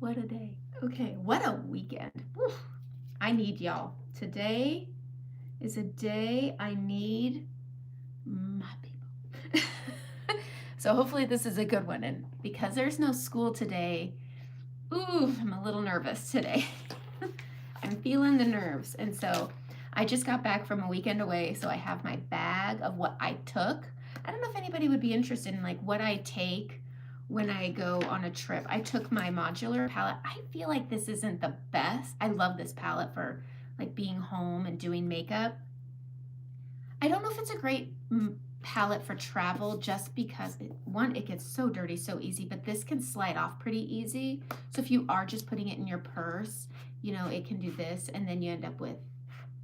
What a day. Okay, what a weekend. Whew. I need y'all. Today is a day I need my people. So hopefully this is a good one. And because there's no school today, ooh, I'm a little nervous today. I'm feeling the nerves. And so I just got back from a weekend away, so I have my bag of what I took. I don't know if anybody would be interested in like what I take when I go on a trip. I took my modular palette. I feel like this isn't the best. I love this palette for like being home and doing makeup. I don't know if it's a great palette for travel just because it gets so dirty so easy, but this can slide off pretty easy. So if you are just putting it in your purse, it can do this and then you end up with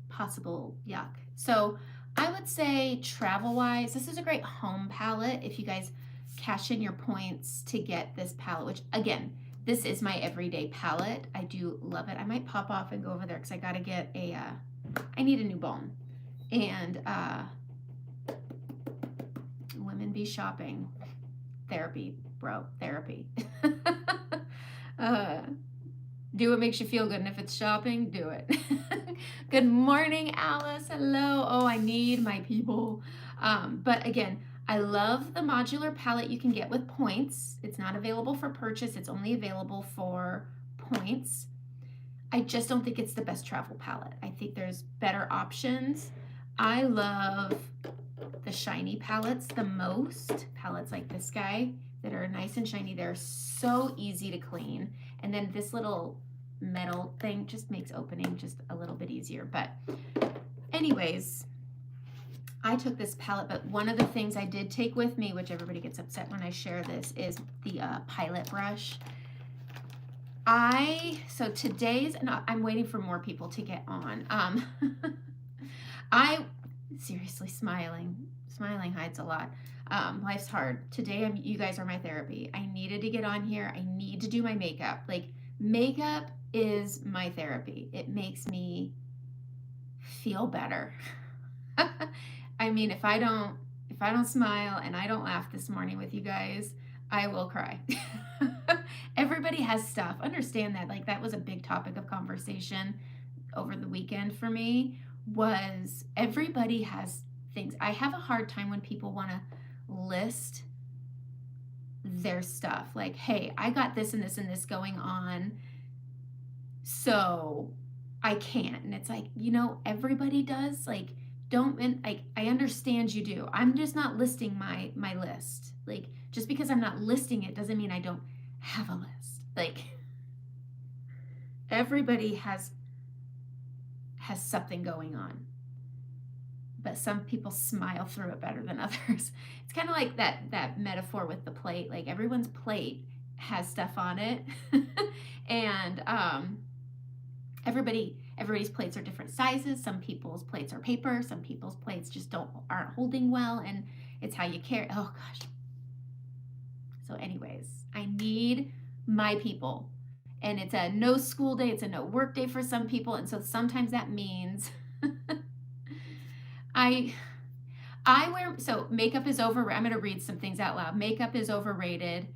possible yuck. So I would say travel wise, this is a great home palette if you guys cash in your points to get this palette, which again, this is my everyday palette. I do love it. I might pop off and go over there because I got to get I need a new bone. And women be shopping. Therapy, bro, therapy. Do what makes you feel good, and if it's shopping, do it. Good morning, Alice. Hello. Oh, I need my people. But again, I love the modular palette you can get with points. It's not available for purchase. It's only available for points. I just don't think it's the best travel palette. I think there's better options. I love the shiny palettes the most. Palettes like this guy that are nice and shiny. They're so easy to clean. And then this little metal thing just makes opening just a little bit easier. But anyways, I took this palette, but one of the things I did take with me, which everybody gets upset when I share this, is the Pilot brush. So today's, and I'm waiting for more people to get on. I seriously smiling hides a lot. Life's hard. Today, you guys are my therapy. I needed to get on here. I need to do my makeup. Like, makeup is my therapy. It makes me feel better. I mean, if I don't smile and I don't laugh this morning with you guys, I will cry. Everybody has stuff. Understand that. Like, that was a big topic of conversation over the weekend for me, was everybody has things. I have a hard time when people want to list their stuff. Like, hey, I got this and this and this going on, so I can't. And it's like, everybody does. Like, I understand you do. I'm just not listing my list. Like, just because I'm not listing it doesn't mean I don't have a list. Like, everybody has something going on, but some people smile through it better than others. It's kind of like that metaphor with the plate. Like, everyone's plate has stuff on it. And everybody's plates are different sizes. Some people's plates are paper. Some people's plates just aren't holding well, and it's how you carry. Oh gosh. So anyways, I need my people. And it's a no school day, it's a no work day for some people. And so sometimes that means so makeup is overrated. I'm going to read some things out loud. Makeup is overrated.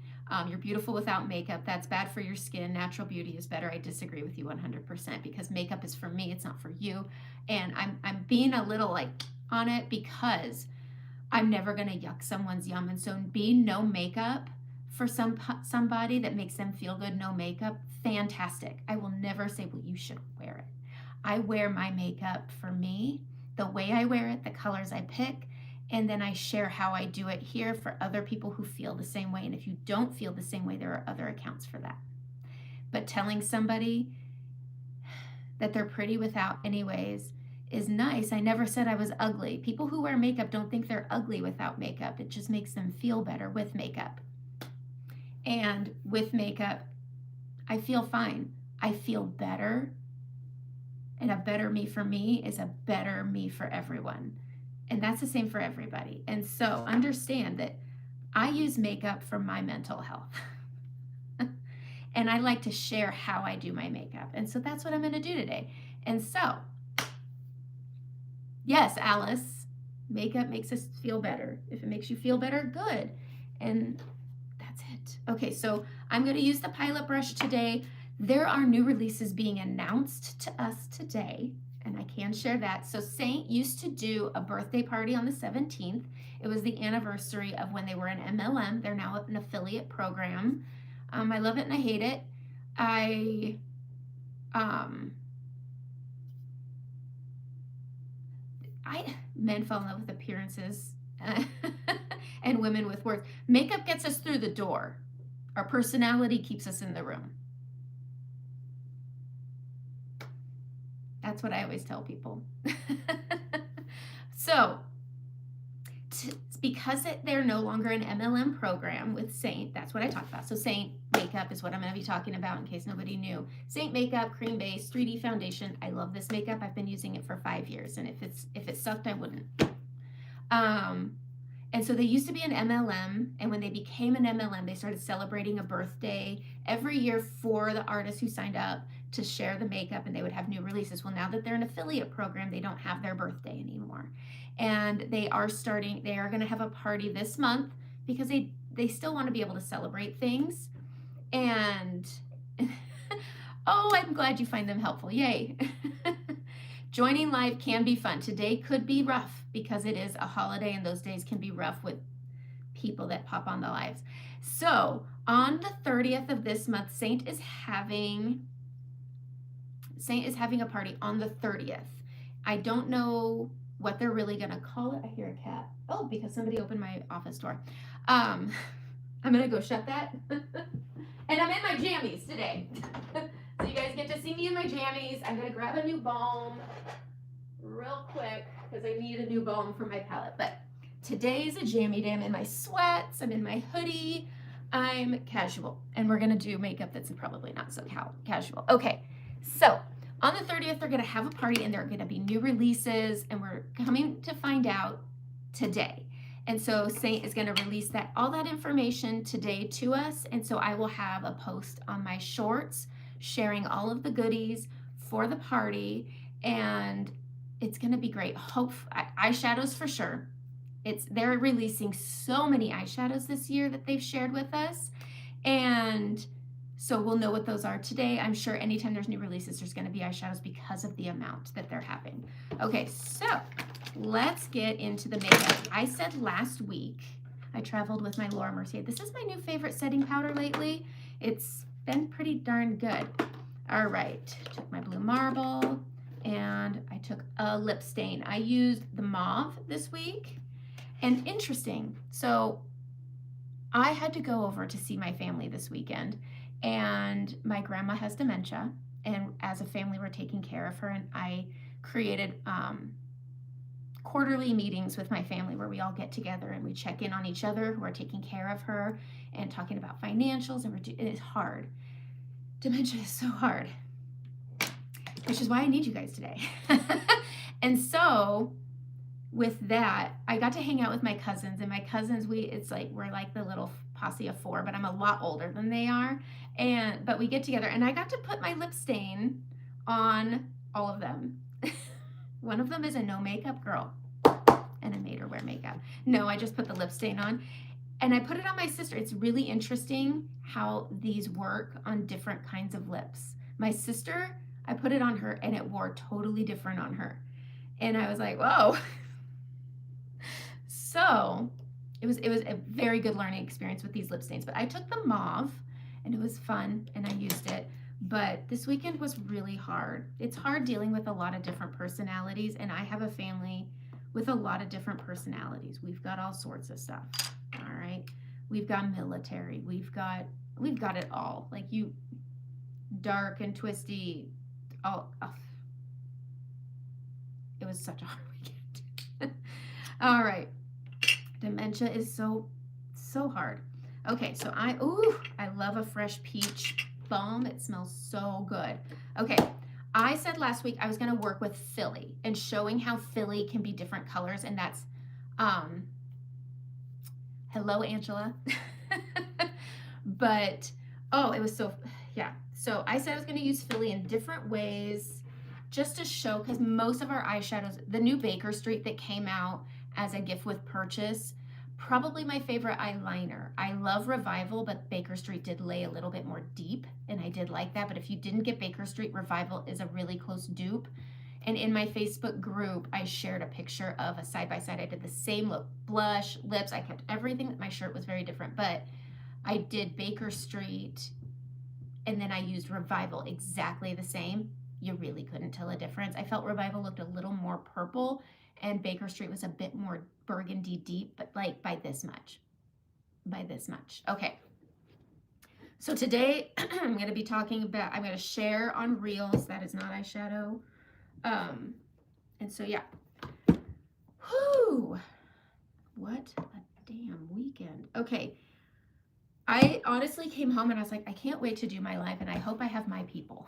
You're beautiful without makeup. That's bad for your skin. Natural beauty is better. I disagree with you 100% because makeup is for me. It's not for you. And I'm being a little on it because I'm never going to yuck someone's yum. And so being no makeup for somebody that makes them feel good, no makeup, fantastic. I will never say, well, you should wear it. I wear my makeup for me, the way I wear it, the colors I pick, and then I share how I do it here for other people who feel the same way. And if you don't feel the same way, there are other accounts for that. But telling somebody that they're pretty without anyways is nice. I never said I was ugly. People who wear makeup don't think they're ugly without makeup. It just makes them feel better with makeup. And with makeup, I feel fine. I feel better. And a better me for me is a better me for everyone. And that's the same for everybody. And so understand that I use makeup for my mental health. And I like to share how I do my makeup. And so that's what I'm going to do today. And so, yes, Alice, makeup makes us feel better. If it makes you feel better, good. And that's it. Okay, so I'm going to use the Pilot brush today. There are new releases being announced to us today, and I can share that. So Saint used to do a birthday party on the 17th. It was the anniversary of when they were an MLM. They're now an affiliate program. I love it and I hate it. Men fall in love with appearances and women with words. Makeup gets us through the door. Our personality keeps us in the room. That's what I always tell people. So, because they're no longer an MLM program with Saint, that's what I talked about. So Saint makeup is what I'm going to be talking about in case nobody knew. Saint makeup, cream base, 3D foundation. I love this makeup. I've been using it for 5 years, and if it sucked, I wouldn't. And so they used to be an MLM, and when they became an MLM, they started celebrating a birthday every year for the artists who signed up to share the makeup, and they would have new releases. Well, now that they're an affiliate program, they don't have their birthday anymore. And they are going to have a party this month because they still want to be able to celebrate things. And oh, I'm glad you find them helpful. Yay. Joining live can be fun. Today could be rough because it is a holiday and those days can be rough with people that pop on the lives. So on the 30th of this month, Saint is having a party on the 30th. I don't know what they're really going to call it. I hear a cat. Oh, because somebody opened my office door. I'm going to go shut that. And I'm in my jammies today. So you guys get to see me in my jammies. I'm going to grab a new balm real quick because I need a new balm for my palette. But today's a jammy day. I'm in my sweats. I'm in my hoodie. I'm casual. And we're going to do makeup that's probably not so casual. Okay, so on the 30th, they're going to have a party and there are going to be new releases. And we're coming to find out today. And so Saint is going to release all that information today to us. And so I will have a post on my shorts sharing all of the goodies for the party. And it's going to be great. Eyeshadows for sure. They're releasing so many eyeshadows this year that they've shared with us. And so we'll know what those are today. I'm sure anytime there's new releases, there's going to be eyeshadows because of the amount that they're having. Okay, so let's get into the makeup. I said last week I traveled with my Laura Mercier. This is my new favorite setting powder lately. It's been pretty darn good. All right, took my blue marble and I took a lip stain. I used the mauve this week. And interesting, so I had to go over to see my family this weekend, and my grandma has dementia, and as a family we're taking care of her, and I created quarterly meetings with my family where we all get together and we check in on each other who are taking care of her and talking about financials, and it's hard. Dementia is so hard, which is why I need you guys today. And so with that, I got to hang out with my cousins, and my cousins, we're like the little posse of 4, but I'm a lot older than they are. But we get together, and I got to put my lip stain on all of them. One of them is a no makeup girl, and I made her wear makeup. No, I just put the lip stain on, and I put it on my sister. It's really interesting how these work on different kinds of lips. My sister, I put it on her, and it wore totally different on her. And I was like, whoa. So it was a very good learning experience with these lip stains. But I took the mauve, and it was fun, and I used it. But this weekend was really hard. It's hard dealing with a lot of different personalities, and I have a family with a lot of different personalities. We've got all sorts of stuff. All right. We've got military. We've got it all. Like dark and twisty. It was such a hard weekend. All right. Dementia is so hard. Okay, so I love a fresh peach balm. It smells so good. Okay, I said last week I was gonna work with Philly and showing how Philly can be different colors, and that's, hello, Angela. But, it was yeah. So I said I was gonna use Philly in different ways just to show, because most of our eyeshadows, the new Baker Street that came out as a gift with purchase, Probably my favorite eyeliner. I love Revival, but Baker Street did lay a little bit more deep, and I did like that. But if you didn't get Baker Street, Revival is a really close dupe. And in my Facebook group, I shared a picture of a side-by-side. I did the same look, blush, lips. I kept everything. My shirt was very different, but I did Baker Street, and then I used Revival exactly the same. You really couldn't tell a difference. I felt Revival looked a little more purple, and Baker Street was a bit more burgundy deep, but like by this much. By this much. Okay. So today I'm going to be talking about, I'm going to share on Reels. That is not eyeshadow. And so, yeah. Whew. What a damn weekend. Okay. I honestly came home and I was like, I can't wait to do my live, and I hope I have my people.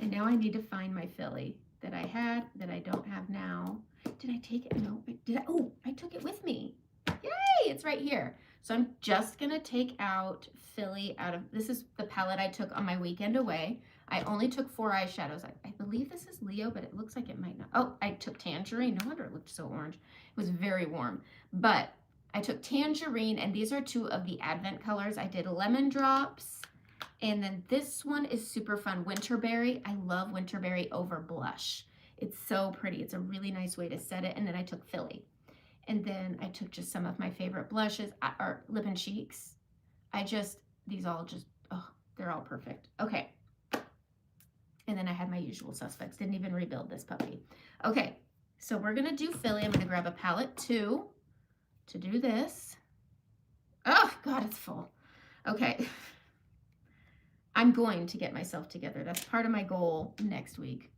And now I need to find my Philly that I had that I don't have now. Did I take it? No. Did I? Oh, I took it with me. Yay! It's right here. So I'm just going to take out Philly out of, this is the palette I took on my weekend away. I only took 4 eyeshadows. I believe this is Leo, but it looks like it might not. Oh, I took Tangerine. No wonder it looked so orange. It was very warm. But I took Tangerine, and these are 2 of the Advent colors. I did Lemon Drops, and then this one is super fun, Winterberry. I love Winterberry over blush. It's so pretty. It's a really nice way to set it. And then I took Philly. And then I took just some of my favorite blushes, or Lip and Cheeks. These all just, oh, they're all perfect. Okay. And then I had my usual suspects. Didn't even rebuild this puppy. Okay, so we're going to do Philly. I'm going to grab a palette 2 to do this. Oh, God, it's full. Okay. I'm going to get myself together. That's part of my goal next week,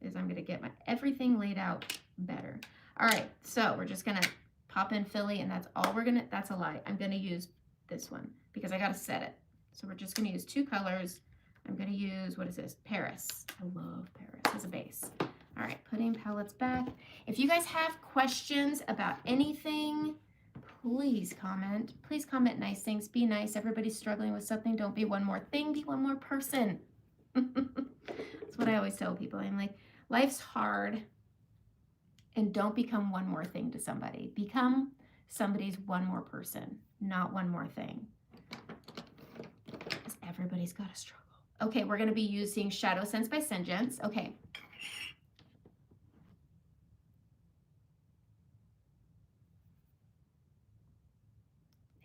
is I'm going to get my everything laid out better. All right, so we're just going to pop in Philly, and that's all we're going to, that's a lie. I'm going to use this one because I got to set it. So we're just going to use 2 colors. I'm going to use, what is this? Paris. I love Paris as a base. All right, putting palettes back. If you guys have questions about anything, please comment. Please comment nice things. Be nice. Everybody's struggling with something. Don't be one more thing. Be one more person. That's what I always tell people. I'm like, life's hard, and don't become one more thing to somebody. Become somebody's one more person, not one more thing. Because everybody's got to struggle. Okay, we're going to be using Shadow Sense by Senjance. Okay.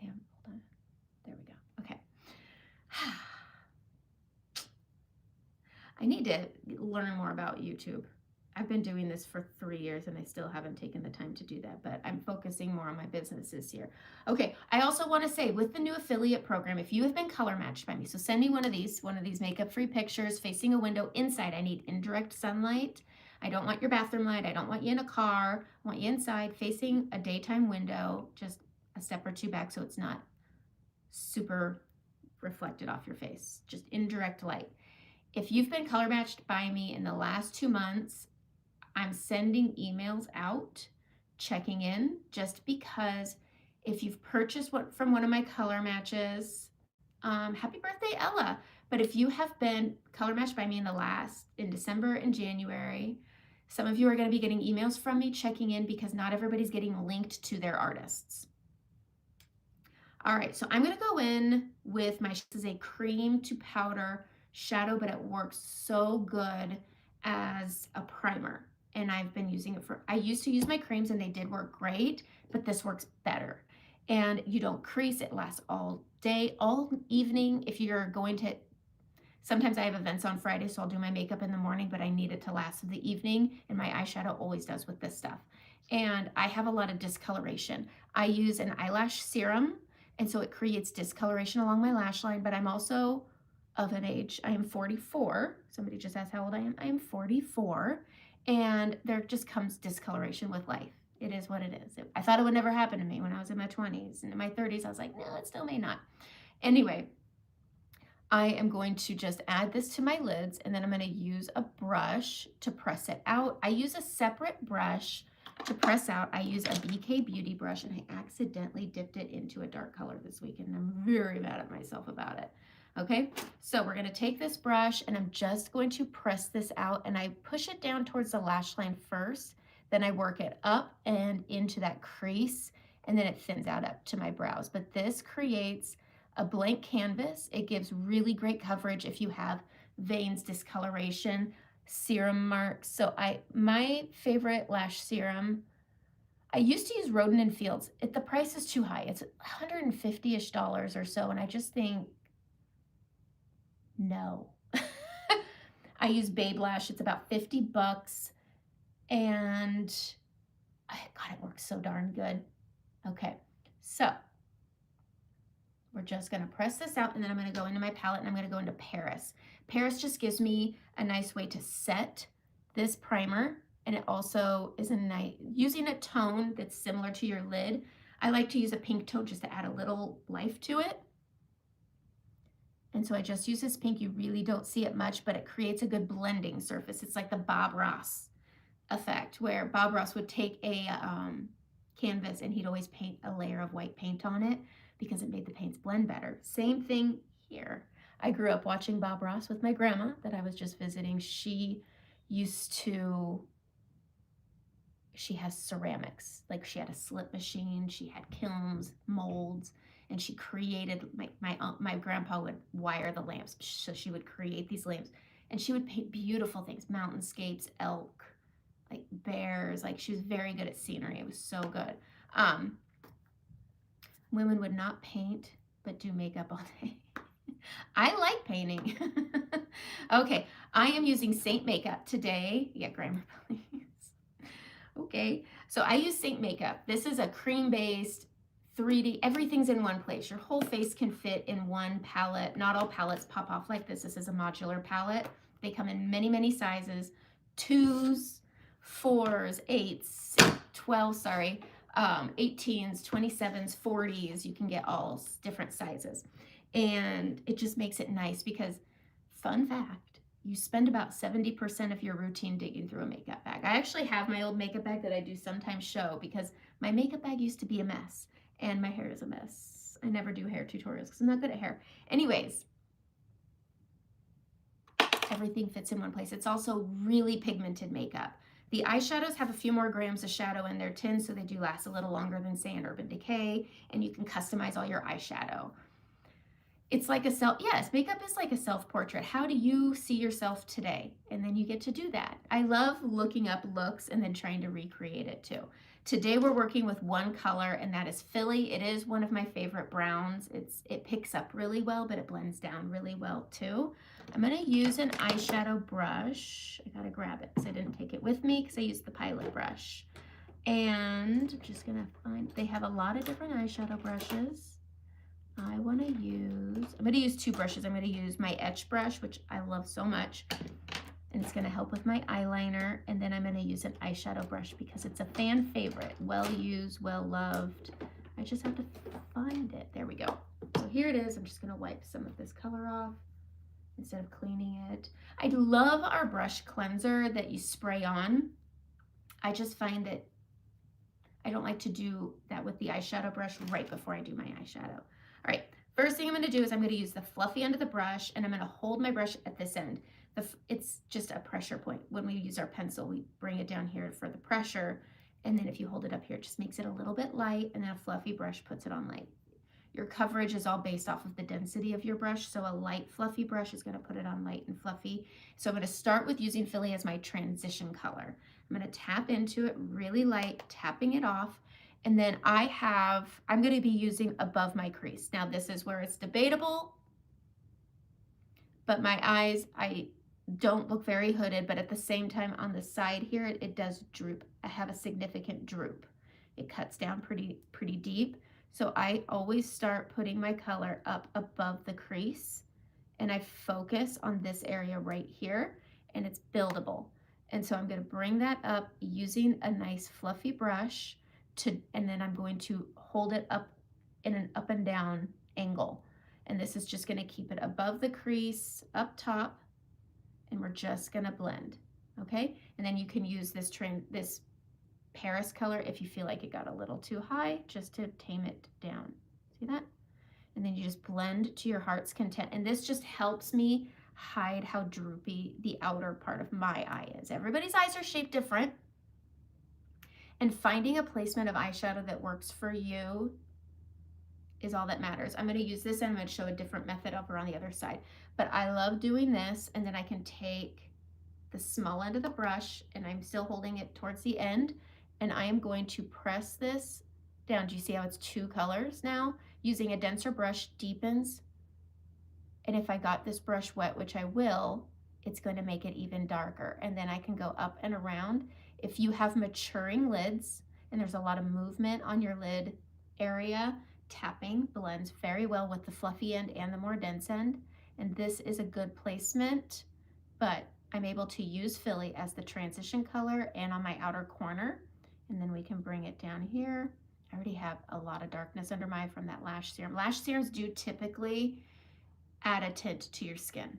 Damn, hold on. There we go. Okay. I need to learn more about YouTube. I've been doing this for 3 years and I still haven't taken the time to do that, but I'm focusing more on my business this year. Okay, I also want to say, with the new affiliate program, if you have been color matched by me, so send me one of these makeup free pictures facing a window inside. I need indirect sunlight. I don't want your bathroom light. I don't want you in a car. I want you inside facing a daytime window, just a step or 2 back so it's not super reflected off your face, just indirect light. If you've been color matched by me in the last 2 months, I'm sending emails out, checking in, just because if you've purchased from one of my color matches, happy birthday, Ella. But if you have been color matched by me in December and January, some of you are going to be getting emails from me checking in because not everybody's getting linked to their artists. All right, so I'm going to go in with this is a cream to powder shadow, but it works so good as a primer. And I've been using it I used to use my creams and they did work great, but this works better. And you don't crease, it lasts all day, all evening. If you're going to, sometimes I have events on Friday, so I'll do my makeup in the morning, but I need it to last in the evening, and my eyeshadow always does with this stuff. And I have a lot of discoloration. I use an eyelash serum, and so it creates discoloration along my lash line, but I'm also of an age, I am 44. Somebody just asked how old I am. I am 44. And there just comes discoloration with life. It is what it is. I thought it would never happen to me when I was in my 20s. And in my 30s, I was like, no, it still may not. Anyway, I am going to just add this to my lids, and then I'm going to use a brush to press it out. I use a separate brush to press out. I use a BK Beauty brush, and I accidentally dipped it into a dark color this weekend. I'm very mad at myself about it. Okay, so we're going to take this brush, and I'm just going to press this out, and I push it down towards the lash line first, then I work it up and into that crease, and then it thins out up to my brows. But this creates a blank canvas. It gives really great coverage if you have veins, discoloration, serum marks. So my favorite lash serum, I used to use Roden and Fields. The price is too high. It's $150-ish or so, and I just think, no. I use Babe Lash. It's about 50 bucks, and God, it works so darn good. Okay, so we're just gonna press this out, and then I'm gonna go into my palette, and I'm gonna go into Paris. Paris just gives me a nice way to set this primer, and it also is a nice, using a tone that's similar to your lid. I like to use a pink tone just to add a little life to it. And so I just use this pink. You really don't see it much, but it creates a good blending surface. It's like the Bob Ross effect, where Bob Ross would take a canvas and he'd always paint a layer of white paint on it because it made the paints blend better. Same thing here. I grew up watching Bob Ross with my grandma that I was just visiting. She has ceramics. Like, she had a slip machine, she had kilns, molds, and she created, my grandpa would wire the lamps, so she would create these lamps, and she would paint beautiful things, mountainscapes, elk, like bears. Like, she was very good at scenery. It was so good. Women would not paint but do makeup all day. I like painting. Okay, I am using Saint Makeup today. Yeah, grammar, please. Okay, so I use Saint Makeup. This is a cream-based 3D, everything's in one place. Your whole face can fit in one palette. Not all palettes pop off like this. This is a modular palette. They come in many, many sizes, 2s, 4s, 8s, 12s, 18s, 27s, 40s. You can get all different sizes. And it just makes it nice because, fun fact, you spend about 70% of your routine digging through a makeup bag. I actually have my old makeup bag that I do sometimes show because my makeup bag used to be a mess and my hair is a mess. I never do hair tutorials because I'm not good at hair. Anyways, everything fits in one place. It's also really pigmented makeup. The eyeshadows have a few more grams of shadow in their tin, so they do last a little longer than, say, an Urban Decay, and you can customize all your eyeshadow. It's like yes, makeup is like a self-portrait. How do you see yourself today? And then you get to do that. I love looking up looks and then trying to recreate it too. Today we're working with one color, and that is Philly. It is one of my favorite browns. It picks up really well, but it blends down really well too. I'm gonna use an eyeshadow brush. I gotta grab it because I didn't take it with me because I used the Pilot brush. And I'm just gonna they have a lot of different eyeshadow brushes. I'm gonna use 2 brushes. I'm gonna use my Etch brush, which I love so much, and it's gonna help with my eyeliner. And then I'm gonna use an eyeshadow brush because it's a fan favorite, well used, well loved. I just have to find it. There we go. So here it is. I'm just gonna wipe some of this color off instead of cleaning it. I love our brush cleanser that you spray on. I just find that I don't like to do that with the eyeshadow brush right before I do my eyeshadow. All right, first thing I'm gonna do is I'm gonna use the fluffy end of the brush, and I'm gonna hold my brush at this end. It's just a pressure point. When we use our pencil, we bring it down here for the pressure, and then if you hold it up here, it just makes it a little bit light, and then a fluffy brush puts it on light. Your coverage is all based off of the density of your brush, so a light fluffy brush is gonna put it on light and fluffy. So I'm gonna start with using Philly as my transition color. I'm gonna tap into it really light, tapping it off, and then I'm gonna be using above my crease. Now this is where it's debatable, but my eyes, I don't look very hooded, but at the same time on the side here, it does droop. I have a significant droop. It cuts down pretty deep. So I always start putting my color up above the crease, and I focus on this area right here, and it's buildable. And so I'm gonna bring that up using a nice fluffy brush, and then I'm going to hold it up in an up and down angle. And this is just gonna keep it above the crease, up top, and we're just gonna blend, okay? And then you can use this Paris color if you feel like it got a little too high, just to tame it down. See that? And then you just blend to your heart's content. And this just helps me hide how droopy the outer part of my eye is. Everybody's eyes are shaped different. And finding a placement of eyeshadow that works for you is all that matters. I'm going to use this and I'm going to show a different method over on the other side. But I love doing this, and then I can take the small end of the brush, and I'm still holding it towards the end, and I am going to press this down. Do you see how it's two colors now? Using a denser brush deepens, and if I got this brush wet, which I will, it's going to make it even darker. And then I can go up and around. If you have maturing lids and there's a lot of movement on your lid area, tapping blends very well with the fluffy end and the more dense end. And this is a good placement, but I'm able to use Philly as the transition color and on my outer corner. And then we can bring it down here. I already have a lot of darkness under my eye from that lash serum. Lash serums do typically add a tint to your skin.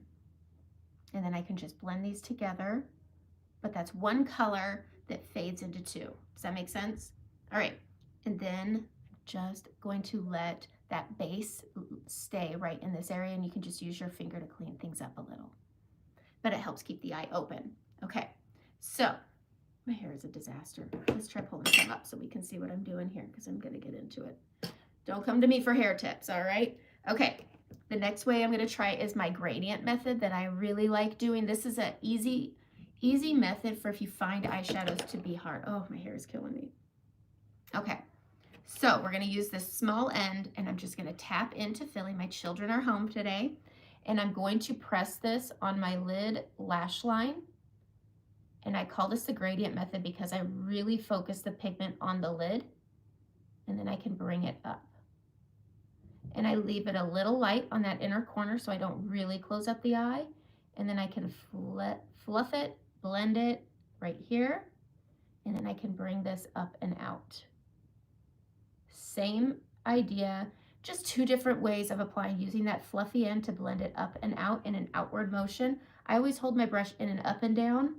And then I can just blend these together, but that's one color that fades into two. Does that make sense? All right, and then just going to let that base stay right in this area, and you can just use your finger to clean things up a little. But it helps keep the eye open. Okay, so my hair is a disaster. Let's try pulling some up so we can see what I'm doing here, because I'm gonna get into it. Don't come to me for hair tips, all right? Okay, the next way I'm gonna try is my gradient method that I really like doing. This is an easy method for if you find eyeshadows to be hard. Oh, my hair is killing me. Okay, so we're gonna use this small end, and I'm just gonna tap into Philly. My children are home today, and I'm going to press this on my lid lash line. And I call this the gradient method because I really focus the pigment on the lid, and then I can bring it up. And I leave it a little light on that inner corner so I don't really close up the eye. And then I can fluff it, blend it right here, and then I can bring this up and out. Same idea, just two different ways of applying, using that fluffy end to blend it up and out in an outward motion. I always hold my brush in an up and down,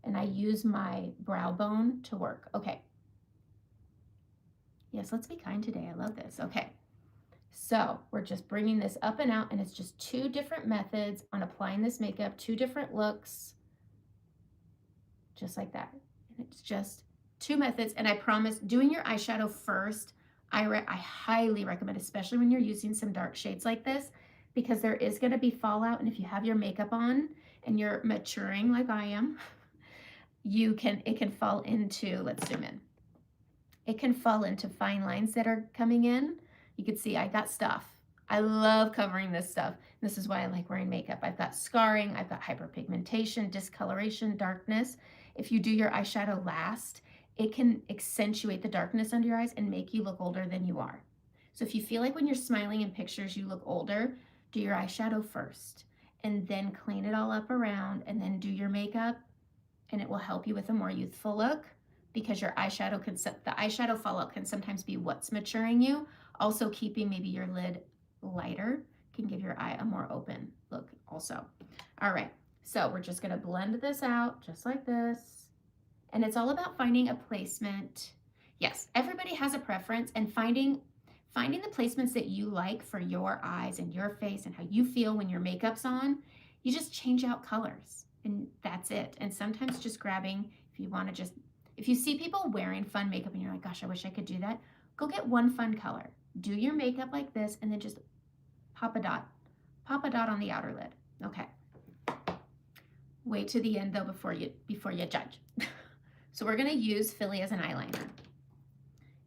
and I use my brow bone to work. Okay. Yes, let's be kind today. I love this. Okay. So we're just bringing this up and out, and it's just two different methods on applying this makeup, two different looks, just like that. And it's just two methods. And I promise, doing your eyeshadow first, I highly recommend, especially when you're using some dark shades like this, because there is going to be fallout. And if you have your makeup on and you're maturing like I am, it can fall into, let's zoom in. It can fall into fine lines that are coming in. You can see I got stuff. I love covering this stuff. This is why I like wearing makeup. I've got scarring, I've got hyperpigmentation, discoloration, darkness. If you do your eyeshadow last, it can accentuate the darkness under your eyes and make you look older than you are. So if you feel like when you're smiling in pictures you look older, do your eyeshadow first and then clean it all up around and then do your makeup, and it will help you with a more youthful look, because your eyeshadow the eyeshadow fallout can sometimes be what's maturing you. Also, keeping maybe your lid lighter can give your eye a more open look also. All right, so we're just gonna blend this out just like this. And it's all about finding a placement. Yes, everybody has a preference, and finding the placements that you like for your eyes and your face and how you feel when your makeup's on. You just change out colors, and that's it. And sometimes just grabbing, if you see people wearing fun makeup and you're like, gosh, I wish I could do that, go get one fun color. Do your makeup like this, and then just pop a dot on the outer lid. Okay. Wait to the end though before you judge. So we're gonna use Philly as an eyeliner,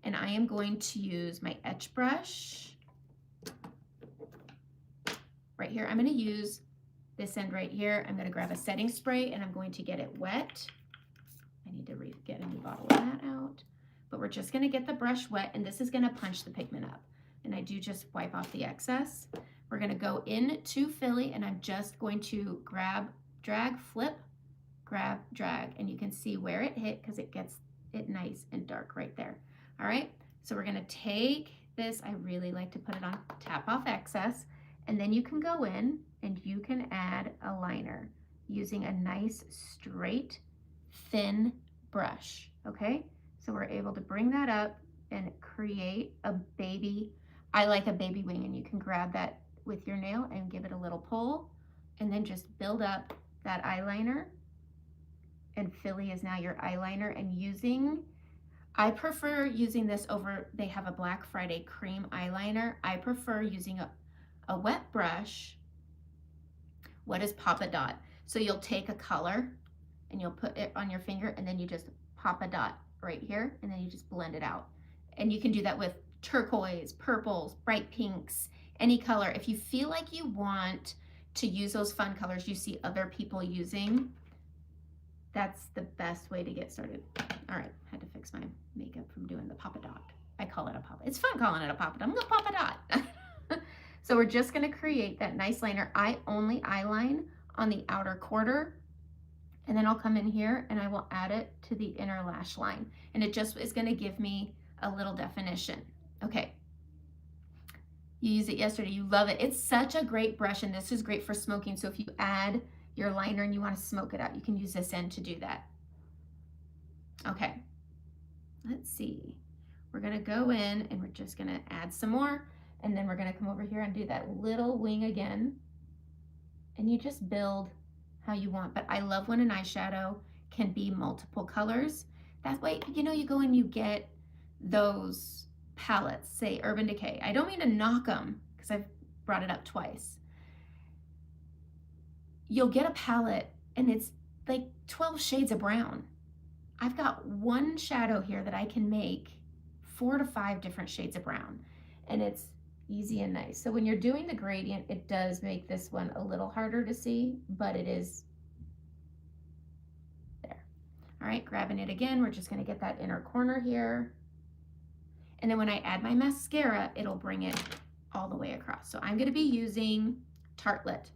and I am going to use my etch brush right here. I'm gonna use this end right here. I'm gonna grab a setting spray, and I'm going to get it wet. I need to get a new bottle of that out. But we're just gonna get the brush wet, and this is gonna punch the pigment up. And I do just wipe off the excess. We're gonna go into Philly, and I'm just going to grab, drag, flip, grab, drag, and you can see where it hit because it gets it nice and dark right there. All right, so we're gonna take this, I really like to put it on, tap off excess, and then you can go in and you can add a liner using a nice straight, thin brush, okay? So we're able to bring that up and create a baby, I like a baby wing, and you can grab that with your nail and give it a little pull, and then just build up that eyeliner. And Philly is now your eyeliner, and using I prefer using this over, they have a Black Friday cream eyeliner. I prefer using a wet brush. What is Pop a Dot? So you'll take a color and you'll put it on your finger and then you just pop a dot right here and then you just blend it out. And you can do that with turquoise, purples, bright pinks, any color. If you feel like you want to use those fun colors you see other people using, that's the best way to get started. All right, had to fix my makeup from doing the Pop a Dot. I call it a pop. It's fun calling it a Pop a Dot. I'm gonna Pop a Dot. So we're just gonna create that nice liner. I only eyeline on the outer quarter, and then I'll come in here and I will add it to the inner lash line. And it just is gonna give me a little definition. Okay. You used it yesterday, you love it. It's such a great brush, and this is great for smoking. So if you add your liner and you wanna smoke it out, you can use this end to do that. Okay, let's see. We're gonna go in and we're just gonna add some more, and then we're gonna come over here and do that little wing again. And you just build how you want, but I love when an eyeshadow can be multiple colors. That way, you know, you go and you get those palettes, say Urban Decay. I don't mean to knock them because I've brought it up twice. You'll get a palette and it's like 12 shades of brown. I've got one shadow here that I can make 4 to 5 different shades of brown, and it's easy and nice. So when you're doing the gradient, it does make this one a little harder to see, but it is there. All right, grabbing it again, we're just gonna get that inner corner here. And then when I add my mascara, it'll bring it all the way across. So I'm gonna be using Tartelette.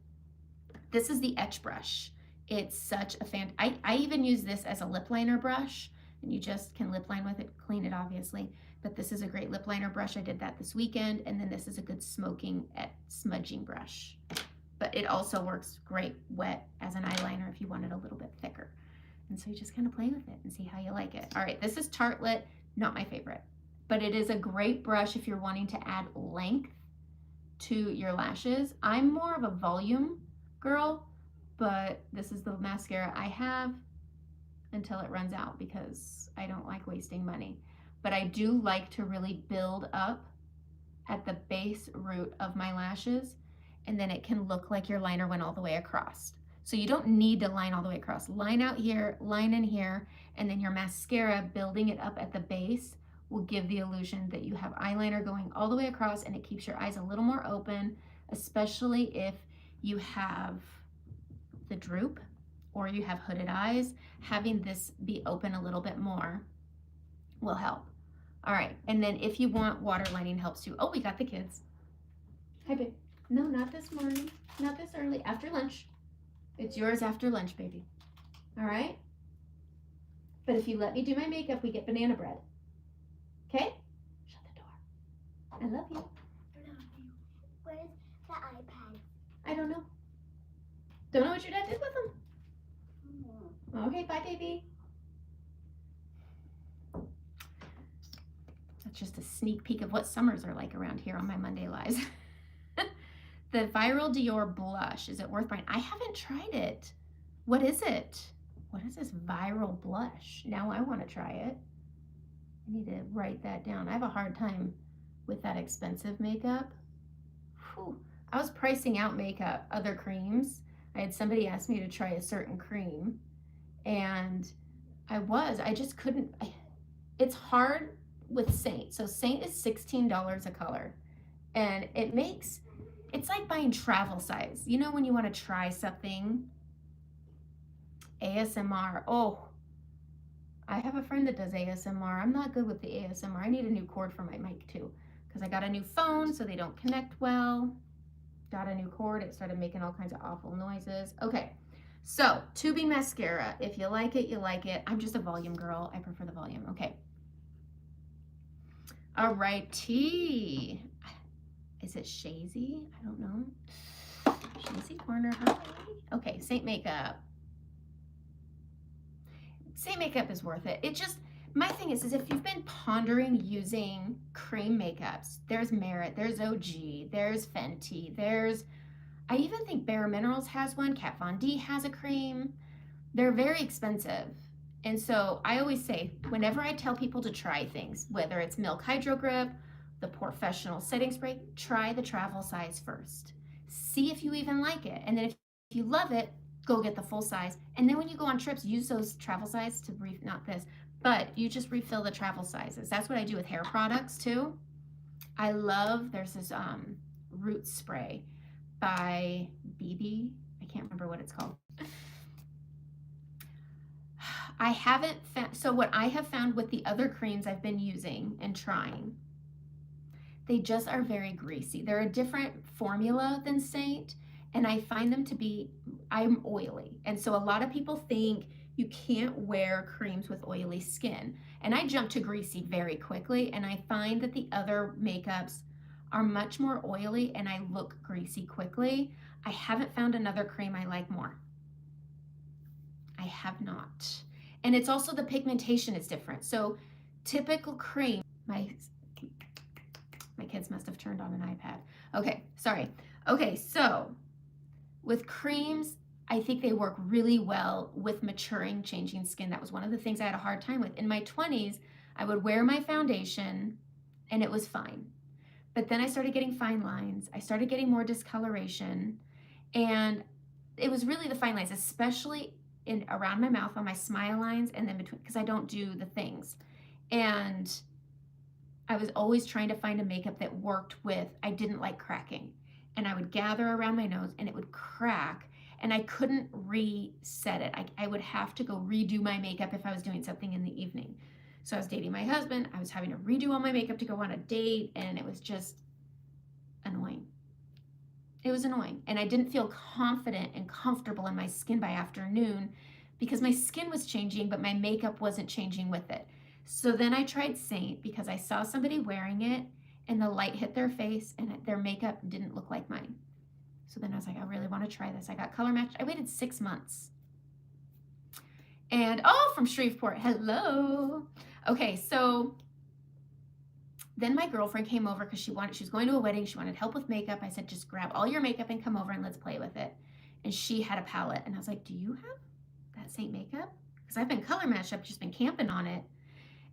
This is the etch brush. It's such a I even use this as a lip liner brush, and you just can lip line with it, clean it obviously, but this is a great lip liner brush. I did that this weekend, and then this is a good smoking at smudging brush. But it also works great wet as an eyeliner if you want it a little bit thicker. And so you just kind of play with it and see how you like it. All right, this is Tartelette, not my favorite, but it is a great brush if you're wanting to add length to your lashes. I'm more of a volume girl, but this is the mascara I have until it runs out because I don't like wasting money. But I do like to really build up at the base root of my lashes, and then it can look like your liner went all the way across. So you don't need to line all the way across. Line out here, line in here, and then your mascara, building it up at the base, will give the illusion that you have eyeliner going all the way across, and it keeps your eyes a little more open, especially if you have the droop or you have hooded eyes. Having this be open a little bit more will help. All right, and then if you want, water lining helps too. Oh, we got the kids. Hi, babe. No, not this morning, not this early, after lunch. It's yours after lunch, baby. All right? But if you let me do my makeup, we get banana bread. Okay? Shut the door. I love you. Where's the iPad? I don't know. Don't know what your dad did with them. Okay, bye, baby. That's just a sneak peek of what summers are like around here on my Monday Lives. The Viral Dior blush, is it worth buying? I haven't tried it. What is it? What is this Viral blush? Now I want to try it. I need to write that down. I have a hard time with that expensive makeup. Whew. I was pricing out makeup, other creams. I had somebody ask me to try a certain cream, and I just couldn't. It's hard with Saint. So Saint is $16 a color, and it's like buying travel size. You know when you want to try something? ASMR. Oh, I have a friend that does ASMR. I'm not good with the ASMR. I need a new cord for my mic too, because I got a new phone, so they don't connect well. Got a new cord, it started making all kinds of awful noises. Okay, so tubing mascara. If you like it, you like it. I'm just a volume girl. I prefer the volume. Okay. All right, T. Is it Shazy? I don't know. Shazy Corner. Hi. Okay, Saint Makeup. Saint Makeup is worth it. It just, my thing is if you've been pondering using cream makeups, there's Merit, there's OG, there's Fenty, I even think Bare Minerals has one, Kat Von D has a cream. They're very expensive. And so I always say, whenever I tell people to try things, whether it's Milk Hydro Grip, the Professional Setting Spray, try the travel size first. See if you even like it. And then if you love it, go get the full size. And then when you go on trips, use those travel size to not this, but you just refill the travel sizes. That's what I do with hair products too. I love, there's this root spray by BB. I can't remember what it's called. I haven't found, so what I have found with the other creams I've been using and trying, they just are very greasy. They're a different formula than Saint, and I find them to be, I'm oily. And so a lot of people think you can't wear creams with oily skin. And I jump to greasy very quickly, and I find that the other makeups are much more oily and I look greasy quickly. I haven't found another cream I like more. I have not. And it's also the pigmentation is different. So typical cream, my kids must have turned on an iPad. Okay, sorry. Okay, so with creams, I think they work really well with maturing, changing skin. That was one of the things I had a hard time with. In my 20s, I would wear my foundation and it was fine. But then I started getting fine lines. I started getting more discoloration. And it was really the fine lines, especially in around my mouth on my smile lines and then between, because I don't do the things. And I was always trying to find a makeup that worked with, I didn't like cracking. And I would gather around my nose and it would crack and I couldn't reset it. I would have to go redo my makeup if I was doing something in the evening. So I was dating my husband, I was having to redo all my makeup to go on a date, and it was just annoying. It was annoying. And I didn't feel confident and comfortable in my skin by afternoon because my skin was changing, but my makeup wasn't changing with it. So then I tried Saint because I saw somebody wearing it and the light hit their face and their makeup didn't look like mine. So then I was like, I really want to try this. I got color matched. I waited 6 months. And oh, from Shreveport, hello. Okay, so then my girlfriend came over because she was going to a wedding. She wanted help with makeup. I said, just grab all your makeup and come over and let's play with it. And she had a palette. And I was like, do you have that Saint makeup? Because I've been color matched. I've just been camping on it.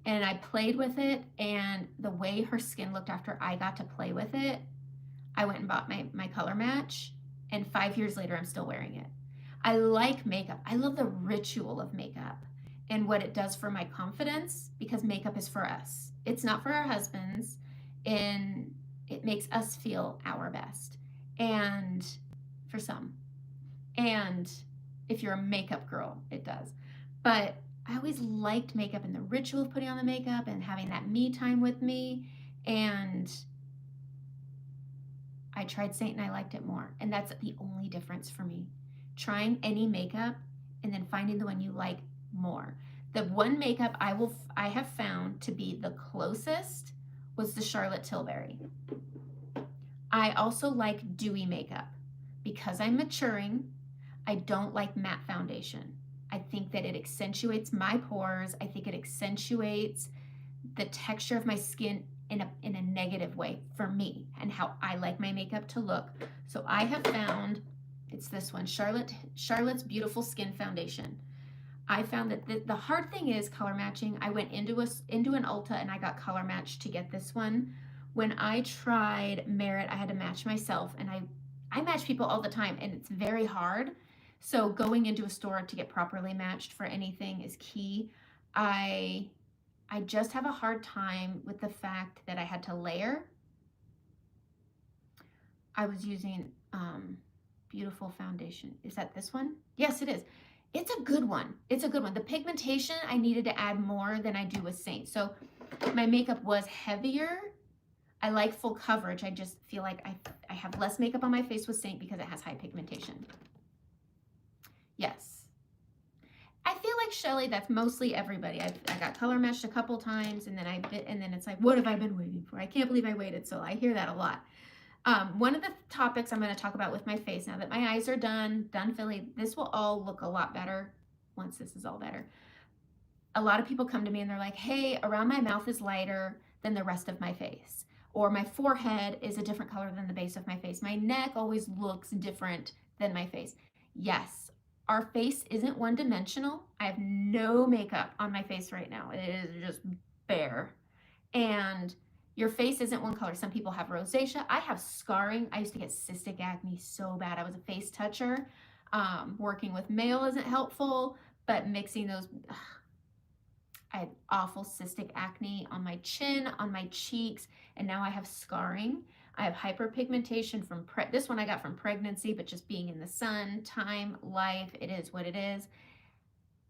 And I played with it. And the way her skin looked after I got to play with it, I went and bought my color match. And 5 years later, I'm still wearing it. I like makeup. I love the ritual of makeup and what it does for my confidence, because makeup is for us. It's not for our husbands, and it makes us feel our best. And for some, and if you're a makeup girl, it does. But I always liked makeup and the ritual of putting on the makeup and having that me time with me. And I tried Saint and I liked it more. And that's the only difference for me. Trying any makeup and then finding the one you like more. The one makeup I have found to be the closest was the Charlotte Tilbury. I also like dewy makeup. Because I'm maturing, I don't like matte foundation. I think that it accentuates my pores. I think it accentuates the texture of my skin in a negative way for me and how I like my makeup to look. So I have found, it's this one, Charlotte's Beautiful Skin Foundation. I found that the hard thing is color matching. I went into an Ulta and I got color matched to get this one. When I tried Merit, I had to match myself, and I match people all the time and it's very hard. So going into a store to get properly matched for anything is key. I just have a hard time with the fact that I had to layer. I was using Beautiful Foundation. Is that this one? Yes, it is. It's a good one. It's a good one. The pigmentation, I needed to add more than I do with Saint. So my makeup was heavier. I like full coverage. I just feel like I have less makeup on my face with Saint because it has high pigmentation. Yes. I feel like Shelly, that's mostly everybody. I got color matched a couple times, and then it's like, what have I been waiting for? I can't believe I waited. So I hear that a lot. One of the topics I'm going to talk about with my face, now that my eyes are done filling, this will all look a lot better once this is all better. A lot of people come to me and they're like, hey, around my mouth is lighter than the rest of my face, or my forehead is a different color than the base of my face. My neck always looks different than my face. Yes, Our face isn't one-dimensional. I have no makeup on my face right now. It is just bare. And your face isn't one color. Some people have rosacea. I have scarring. I used to get cystic acne so bad. I was a face toucher. Working with male isn't helpful, but mixing those, I had awful cystic acne on my chin, on my cheeks, and now I have scarring. I have hyperpigmentation from, this one I got from pregnancy, but just being in the sun, time, life, it is what it is.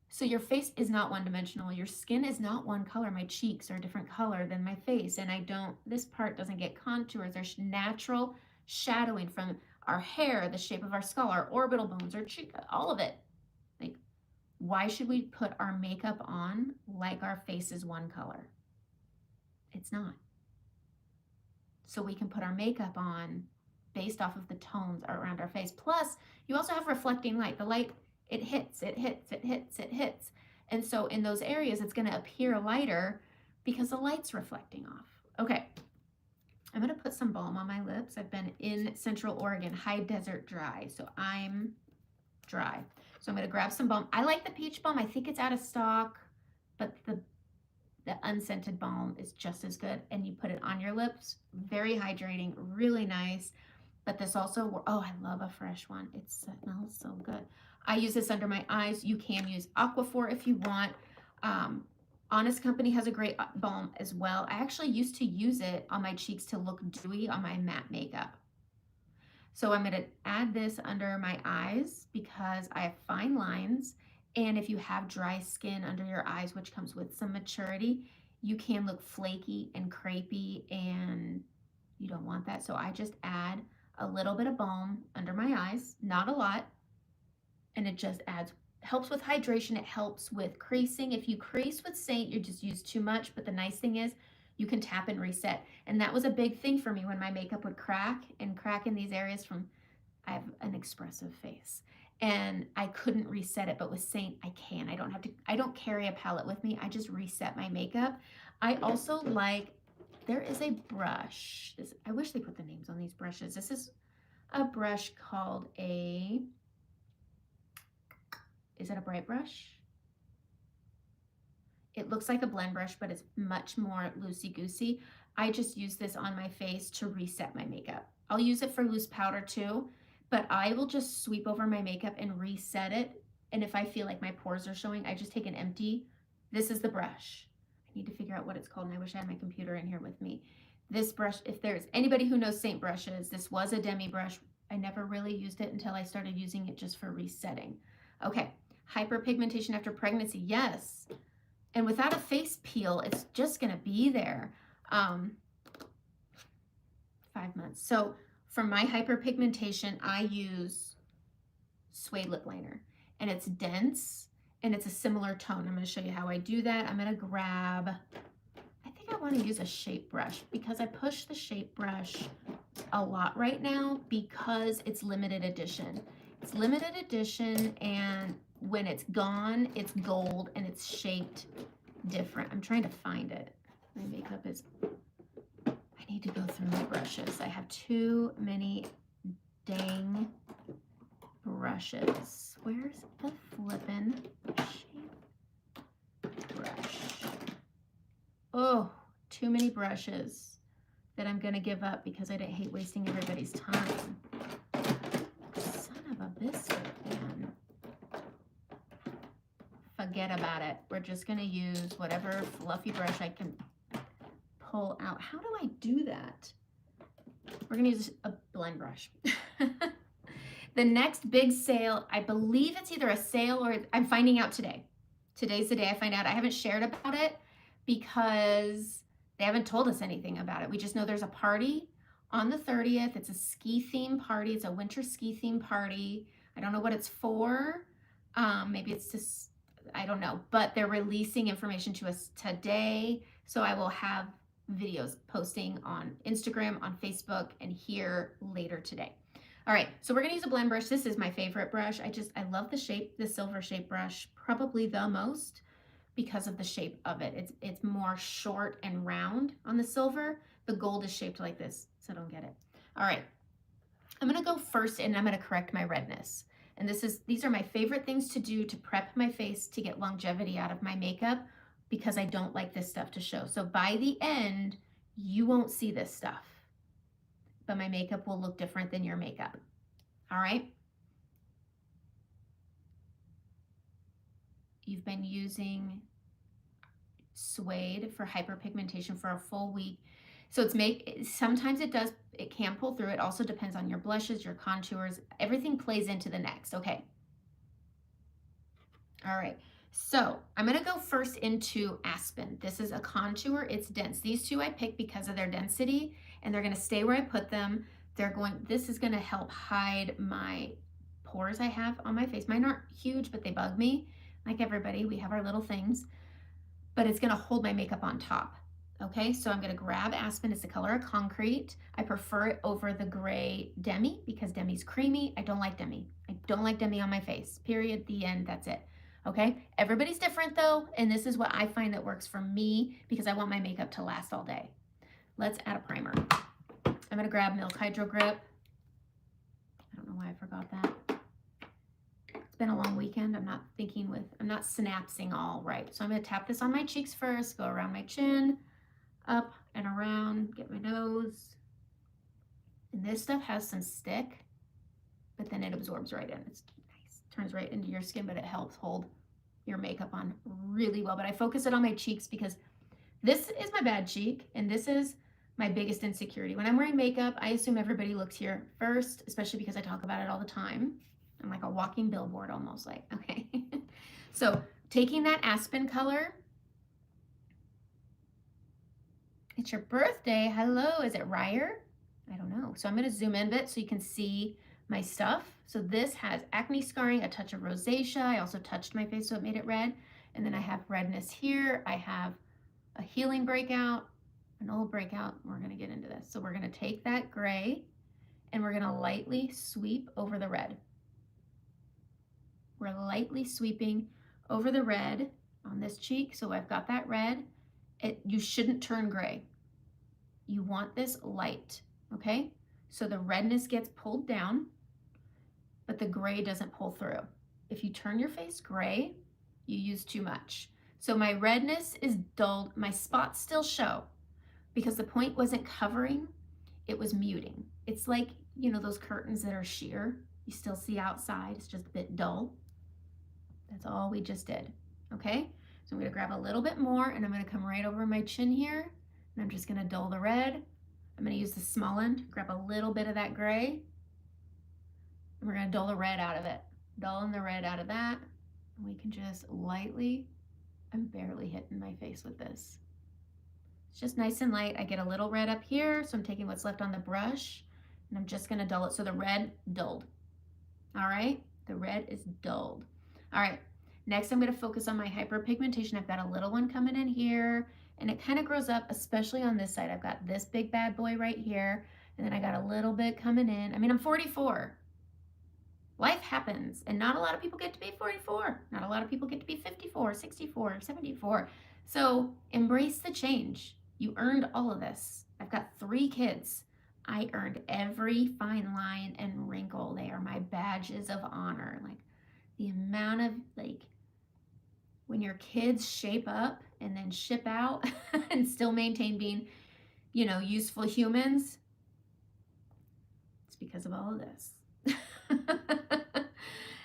So your face is not one-dimensional. Your skin is not one color. My cheeks are a different color than my face, and this part doesn't get contours. There's natural shadowing from our hair, the shape of our skull, our orbital bones, our cheek, all of it. Like, why should we put our makeup on like our face is one color? It's not. So we can put our makeup on based off of the tones around our face. Plus, you also have reflecting light. The light, it hits, it hits, it hits, it hits. And so in those areas, it's going to appear lighter because the light's reflecting off. Okay, I'm going to put some balm on my lips. I've been in Central Oregon, high desert dry, so I'm dry. So I'm going to grab some balm. I like the peach balm. I think it's out of stock, but the unscented balm is just as good, and you put it on your lips. Very hydrating, really nice. But this also, oh, I love a fresh one. It smells so good. I use this under my eyes. You can use Aquaphor if you want. Honest Company has a great balm as well. I actually used to use it on my cheeks to look dewy on my matte makeup. So I'm going to add this under my eyes because I have fine lines. And if you have dry skin under your eyes, which comes with some maturity, you can look flaky and crepey, and you don't want that. So I just add a little bit of balm under my eyes, not a lot. And it just helps with hydration. It helps with creasing. If you crease with Saint, you just use too much. But the nice thing is you can tap and reset. And that was a big thing for me when my makeup would crack in these areas I have an expressive face. And I couldn't reset it, but with Saint, I can. I don't carry a palette with me. I just reset my makeup. I also there is a brush. I wish they put the names on these brushes. This is a brush called is it a Bright Brush? It looks like a blend brush, but it's much more loosey-goosey. I just use this on my face to reset my makeup. I'll use it for loose powder too, but I will just sweep over my makeup and reset it. And if I feel like my pores are showing, I just take an empty. This is the brush. I need to figure out what it's called, and I wish I had my computer in here with me. This brush, if there's anybody who knows Saint brushes, this was a demi brush. I never really used it until I started using it just for resetting. Okay, hyperpigmentation after pregnancy, yes. And without a face peel, it's just gonna be there. 5 months. So for my hyperpigmentation, I use Suede lip liner, and it's dense and it's a similar tone. I'm going to show you how I do that. I'm going to grab, I think I want to use a shape brush because I push the shape brush a lot right now because it's limited edition. It's limited edition, and when it's gone, it's gold and it's shaped different. I'm trying to find it. My makeup is, I need to go through my brushes. I have too many dang brushes. Where's the flippin' shape brush? Oh, too many brushes that I'm gonna give up because I hate wasting everybody's time. Son of a biscuit, man. Forget about it. We're just gonna use whatever fluffy brush I can pull out. How do I do that? We're gonna use a blend brush. The next big sale, I believe it's either a sale or I'm finding out today. Today's the day I find out. I haven't shared about it because they haven't told us anything about it. We just know there's a party on the 30th. It's a ski theme party. It's a winter ski theme party. I don't know what it's for. Maybe it's just, I don't know, but they're releasing information to us today. So I will have videos posting on Instagram, on Facebook, and here later today. All right, so we're gonna use a blend brush. This is my favorite brush. I love the shape, the silver shape brush, probably the most because of the shape of it. It's more short and round on the silver. The gold is shaped like this, so don't get it. All right, I'm gonna go first and I'm gonna correct my redness. And these are my favorite things to do to prep my face to get longevity out of my makeup because I don't like this stuff to show. So by the end, you won't see this stuff, but my makeup will look different than your makeup. All right? You've been using Suede for hyperpigmentation for a full week. So sometimes it can pull through. It also depends on your blushes, your contours. Everything plays into the next, okay? All right, so I'm gonna go first into Aspen. This is a contour, it's dense. These two I picked because of their density, and they're gonna stay where I put them. This is gonna help hide my pores I have on my face. Mine aren't huge, but they bug me. Like everybody, we have our little things, but it's gonna hold my makeup on top. Okay, so I'm gonna grab Aspen. It's the color of Concrete. I prefer it over the gray Demi because Demi's creamy. I don't like Demi. I don't like Demi on my face, period, the end, that's it. Okay, everybody's different though, and this is what I find that works for me because I want my makeup to last all day. Let's add a primer. I'm gonna grab Milk Hydro Grip. I don't know why I forgot that. It's been a long weekend. I'm not synapsing all right. So I'm gonna tap this on my cheeks first, go around my chin, up and around, get my nose. And this stuff has some stick, but then it absorbs right in. It's nice, turns right into your skin, but it helps hold your makeup on really well. But I focus it on my cheeks because this is my bad cheek and this is my biggest insecurity. When I'm wearing makeup, I assume everybody looks here first, especially because I talk about it all the time. I'm like a walking billboard almost, like, okay. So taking that Aspen color, it's your birthday. Hello, is it Ryer? I don't know. So I'm gonna zoom in a bit so you can see my stuff. So this has acne scarring, a touch of rosacea. I also touched my face so it made it red. And then I have redness here. I have a healing breakout, an old breakout. We're gonna get into this. So we're gonna take that gray and we're gonna lightly sweep over the red. We're lightly sweeping over the red on this cheek. So I've got that red. You shouldn't turn gray. You want this light, okay? So the redness gets pulled down, but the gray doesn't pull through. If you turn your face gray, you use too much. So my redness is dulled. My spots still show because the point wasn't covering, it was muting. It's like, you know, those curtains that are sheer. You still see outside, it's just a bit dull. That's all we just did, okay? So I'm gonna grab a little bit more and I'm gonna come right over my chin here and I'm just gonna dull the red. I'm gonna use the small end, grab a little bit of that gray, and we're gonna dull the red out of it. Dulling the red out of that. And we can just lightly, I'm barely hitting my face with this. It's just nice and light. I get a little red up here, so I'm taking what's left on the brush and I'm just gonna dull it. So the red dulled, all right? The red is dulled. All right, next I'm gonna focus on my hyperpigmentation. I've got a little one coming in here and it kind of grows up, especially on this side. I've got this big bad boy right here and then I got a little bit coming in. I mean, I'm 44. Life happens and not a lot of people get to be 44. Not a lot of people get to be 54, 64, 74. So embrace the change. You earned all of this. I've got 3 kids. I earned every fine line and wrinkle. They are my badges of honor. Like the amount of when your kids shape up and then ship out and still maintain being, you know, useful humans, it's because of all of this.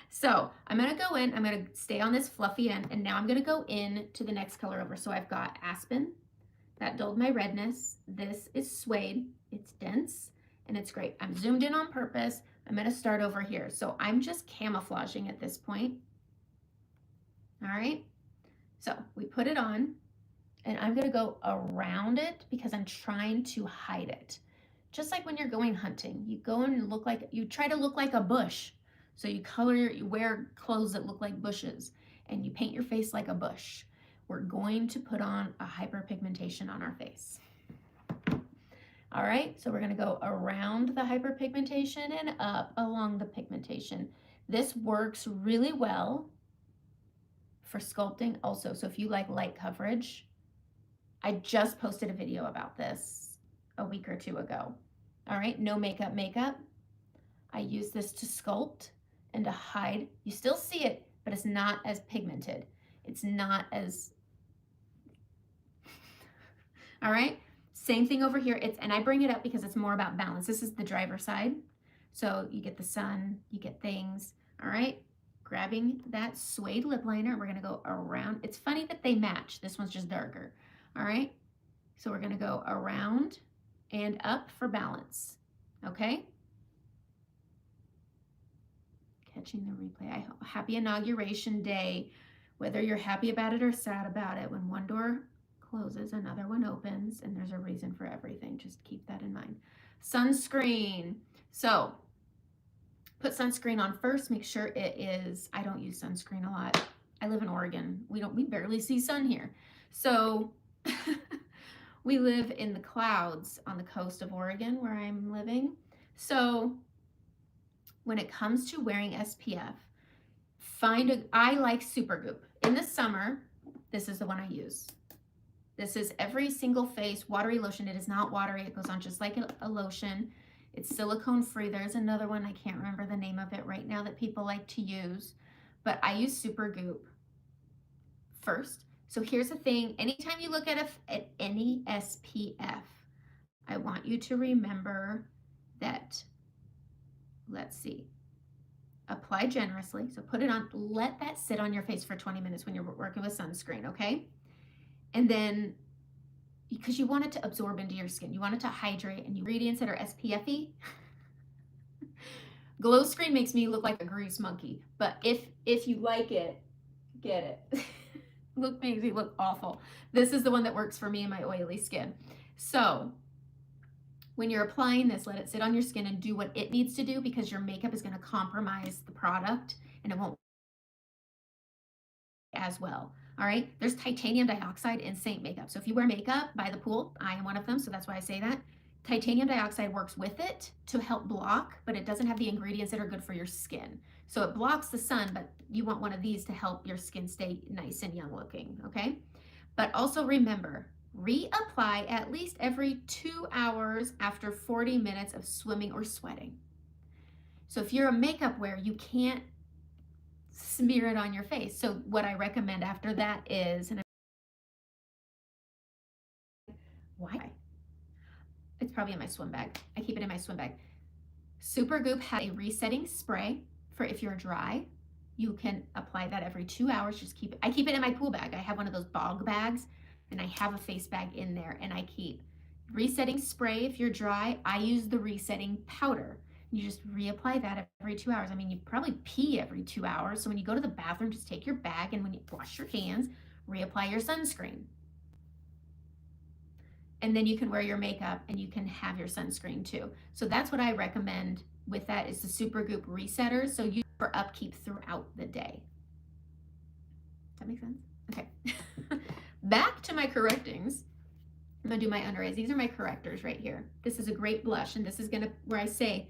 So I'm gonna go in, I'm gonna stay on this fluffy end, and now I'm gonna go in to the next color over. So I've got Aspen, that dulled my redness. This is Suede, it's dense, and it's great. I'm zoomed in on purpose. I'm gonna start over here. So I'm just camouflaging at this point. All right, so we put it on, and I'm gonna go around it because I'm trying to hide it. Just like when you're going hunting, you go and you try to look like a bush. So you wear clothes that look like bushes and you paint your face like a bush. We're going to put on a hyperpigmentation on our face. All right, so we're gonna go around the hyperpigmentation and up along the pigmentation. This works really well for sculpting also. So if you like light coverage, I just posted a video about this a week or 2 ago. All right, no makeup. I use this to sculpt and to hide. You still see it, but it's not as pigmented. It's not as, all right? Same thing over here. And I bring it up because it's more about balance. This is the driver's side. So you get the sun, you get things, all right? Grabbing that suede lip liner, we're gonna go around. It's funny that they match. This one's just darker, all right? So we're gonna go around and up for balance, okay? Catching the replay. Happy inauguration day. Whether you're happy about it or sad about it, when one door closes, another one opens, and there's a reason for everything. Just keep that in mind. Sunscreen. So put sunscreen on first. Make sure it is, I don't use sunscreen a lot. I live in Oregon. We barely see sun here. So we live in the clouds on the coast of Oregon where I'm living. So when it comes to wearing SPF, I like Supergoop. In the summer, this is the one I use. This is every single face watery lotion. It is not watery. It goes on just like a lotion. It's silicone free. There's another one. I can't remember the name of it right now that people like to use, but I use Supergoop first. So here's the thing. Anytime you look at any SPF, I want you to remember that, let's see, apply generously. So put it on, let that sit on your face for 20 minutes when you're working with sunscreen, okay? And then, because you want it to absorb into your skin, you want it to hydrate, and ingredients that are SPF-y. Glow Screen makes me look like a grease monkey, but if you like it, get it. Makes me look awful. This is the one that works for me and my oily skin. So when you're applying this, let it sit on your skin and do what it needs to do, because your makeup is going to compromise the product and it won't as well. All right, there's titanium dioxide in Saint makeup. So if you wear makeup by the pool, I am one of them, so that's why I say that. Titanium dioxide works with it to help block, but it doesn't have the ingredients that are good for your skin. So it blocks the sun, but you want one of these to help your skin stay nice and young looking, okay? But also remember, reapply at least every 2 hours after 40 minutes of swimming or sweating. So if you're a makeup wearer, you can't smear it on your face. So what I recommend after that is, and why? It's probably in my swim bag. I keep it in my swim bag. Supergoop has a resetting spray for if you're dry. You can apply that every 2 hours. Just keep it. I keep it in my pool bag. I have one of those bog bags, and I have a face bag in there, and I keep resetting spray if you're dry. I use the resetting powder. You just reapply that every 2 hours. I mean, you probably pee every 2 hours. So when you go to the bathroom, just take your bag, and when you wash your hands, reapply your sunscreen. And then you can wear your makeup and you can have your sunscreen too. So that's what I recommend with that, is the Supergoop resetters. So you for upkeep throughout the day. Does that make sense? Okay. Back to my correctings. I'm gonna do my under eyes. These are my correctors right here. This is a great blush, and this is where I say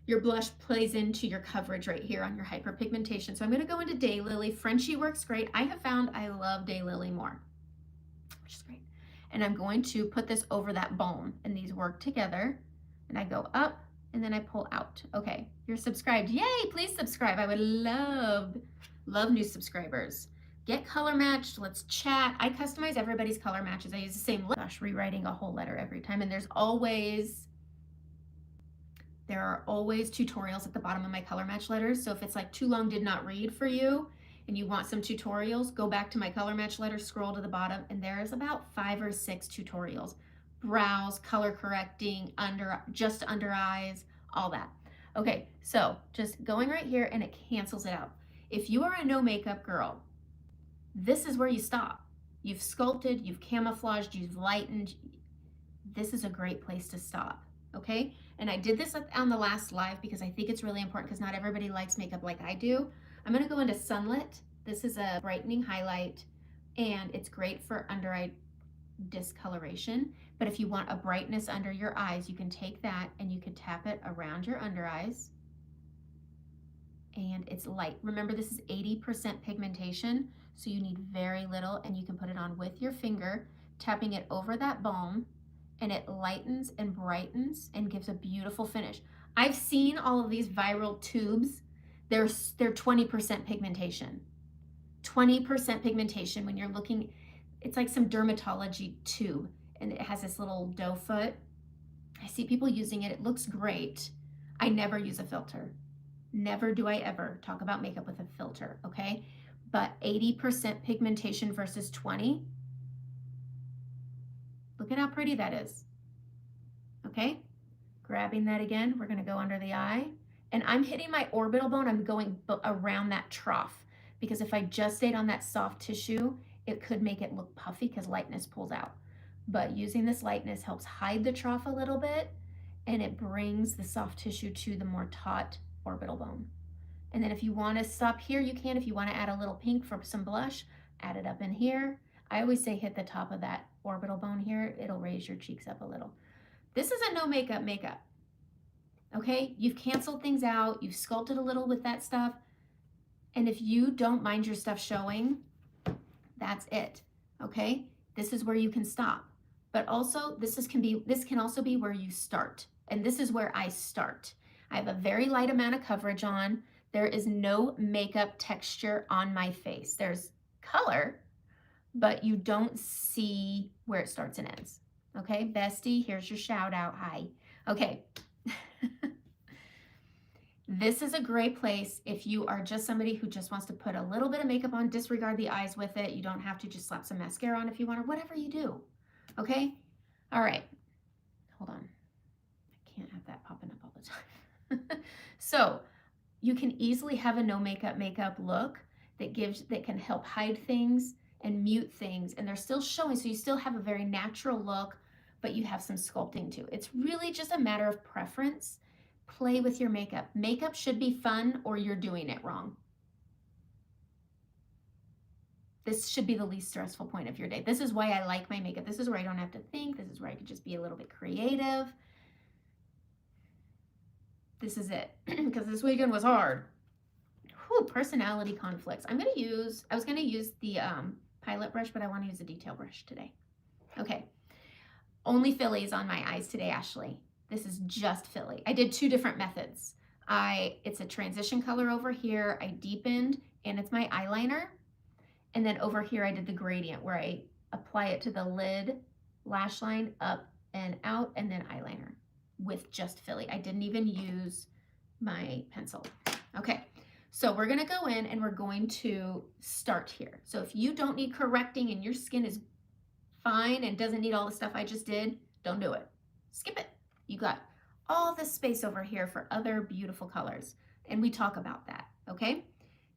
your blush plays into your coverage right here on your hyperpigmentation. So I'm gonna go into Daylily. Frenchie works great. I have found I love Daylily more, which is great. And I'm going to put this over that bone, and these work together. And I go up and then I pull out. Okay, you're subscribed. Yay, please subscribe. I would love new subscribers. Get color matched, let's chat. I customize everybody's color matches. I use the same, gosh, rewriting a whole letter every time. And there are always tutorials at the bottom of my color match letters. So if it's like too long, did not read for you, and you want some tutorials, go back to my color match letter, scroll to the bottom, and there's about 5 or 6 tutorials. Brows, color correcting, just under eyes, all that. Okay, so just going right here, and it cancels it out. If you are a no makeup girl, this is where you stop. You've sculpted, you've camouflaged, you've lightened. This is a great place to stop, okay? And I did this on the last live because I think it's really important, because not everybody likes makeup like I do. I'm gonna go into Sunlit. This is a brightening highlight, and it's great for under eye discoloration. But if you want a brightness under your eyes, you can take that and you can tap it around your under eyes, and it's light. Remember, this is 80% pigmentation, so you need very little, and you can put it on with your finger, tapping it over that bone, and it lightens and brightens and gives a beautiful finish. I've seen all of these viral tubes They're 20% pigmentation. 20% pigmentation when you're looking, it's like some dermatology tube and it has this little doe foot. I see people using it. It looks great. I never use a filter. Never do I ever talk about makeup with a filter, okay? But 80% pigmentation versus 20. Look at how pretty that is. Okay? Grabbing that again, we're gonna go under the eye. And I'm hitting my orbital bone, I'm going around that trough. Because if I just stayed on that soft tissue, it could make it look puffy because lightness pulls out. But using this lightness helps hide the trough a little bit, and it brings the soft tissue to the more taut orbital bone. And then if you want to stop here, you can. If you want to add a little pink for some blush, add it up in here. I always say hit the top of that orbital bone here. It'll raise your cheeks up a little. This is a no makeup makeup. Okay, you've canceled things out. You've sculpted a little with that stuff. And if you don't mind your stuff showing, that's it. Okay, this is where you can stop. But also, this can also be where you start. And this is where I start. I have a very light amount of coverage on. There is no makeup texture on my face. There's color, but you don't see where it starts and ends. Okay, bestie, here's your shout out. Hi. Okay. This is a great place if you are just somebody who just wants to put a little bit of makeup on, disregard the eyes with it. You don't have to, just slap some mascara on if you want, or whatever you do. Okay? All right. Hold on. I can't have that popping up all the time. So you can easily have a no makeup look that can help hide things and mute things, and they're still showing, so you still have a very natural look, but you have some sculpting too. It's really just a matter of preference. Play with your makeup. Makeup should be fun or you're doing it wrong. This should be the least stressful point of your day. This is why I like my makeup. This is where I don't have to think. This is where I can just be a little bit creative. This is it, because this weekend was hard. Whew, personality conflicts. I was gonna use the pilot brush, but I wanna use a detail brush today. Okay, only fillies on my eyes today, Ashley. This is just filly. I did two different methods. It's a transition color over here. I deepened, and it's my eyeliner. And then over here, I did the gradient where I apply it to the lid, lash line, up and out, and then eyeliner with just filly. I didn't even use my pencil. Okay, so we're gonna go in and we're going to start here. So if you don't need correcting and your skin is fine and doesn't need all the stuff I just did, don't do it. Skip it. You got all this space over here for other beautiful colors, and we talk about that, okay?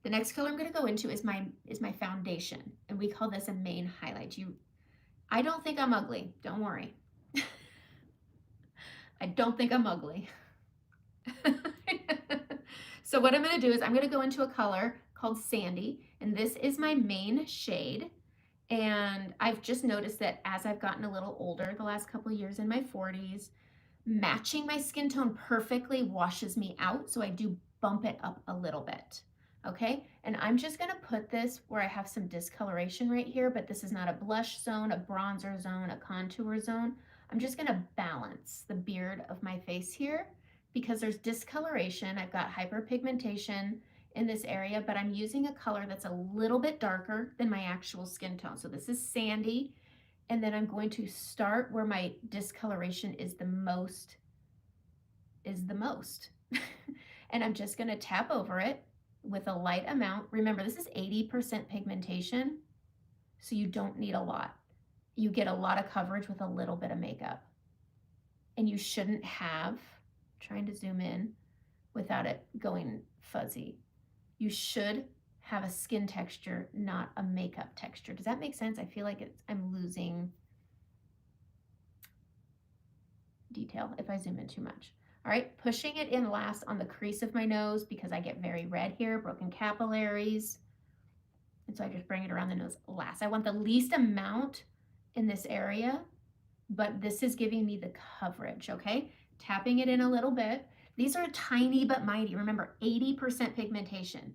The next color I'm gonna go into is my foundation, and we call this a main highlight. I don't think I'm ugly, don't worry. I don't think I'm ugly. So what I'm gonna do is I'm gonna go into a color called Sandy, and this is my main shade. And I've just noticed that as I've gotten a little older, the last couple of years in my 40s, matching my skin tone perfectly washes me out, so I do bump it up a little bit, okay? And I'm just gonna put this where I have some discoloration right here, but this is not a blush zone, a bronzer zone, a contour zone. I'm just gonna balance the beard of my face here because there's discoloration. I've got hyperpigmentation in this area, but I'm using a color that's a little bit darker than my actual skin tone. So this is Sandy. And then I'm going to start where my discoloration is the most. And I'm just gonna tap over it with a light amount. Remember, this is 80% pigmentation, so you don't need a lot. You get a lot of coverage with a little bit of makeup. And you shouldn't have, trying to zoom in without it going fuzzy, you should have a skin texture, not a makeup texture. Does that make sense? I feel like I'm losing detail if I zoom in too much. All right, pushing it in last on the crease of my nose because I get very red here, broken capillaries. And so I just bring it around the nose last. I want the least amount in this area, but this is giving me the coverage, okay? Tapping it in a little bit. These are tiny but mighty. Remember, 80% pigmentation.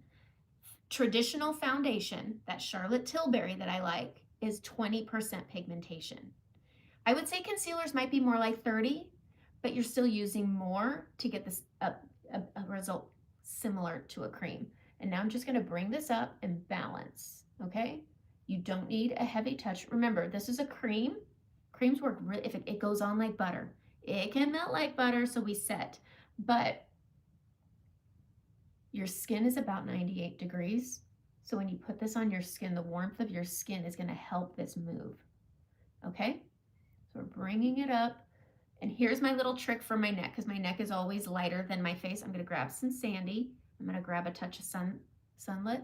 Traditional foundation, that Charlotte Tilbury that I like, is 20% pigmentation. I would say concealers might be more like 30, but you're still using more to get this a result similar to a cream. And now I'm just gonna bring this up and balance, okay? You don't need a heavy touch. Remember, this is a cream. Creams work really, if it goes on like butter. It can melt like butter, so we set. But your skin is about 98 degrees. So when you put this on your skin, the warmth of your skin is gonna help this move, okay? So we're bringing it up. And here's my little trick for my neck, because my neck is always lighter than my face. I'm gonna grab some Sandy. I'm gonna grab a touch of Sunlit,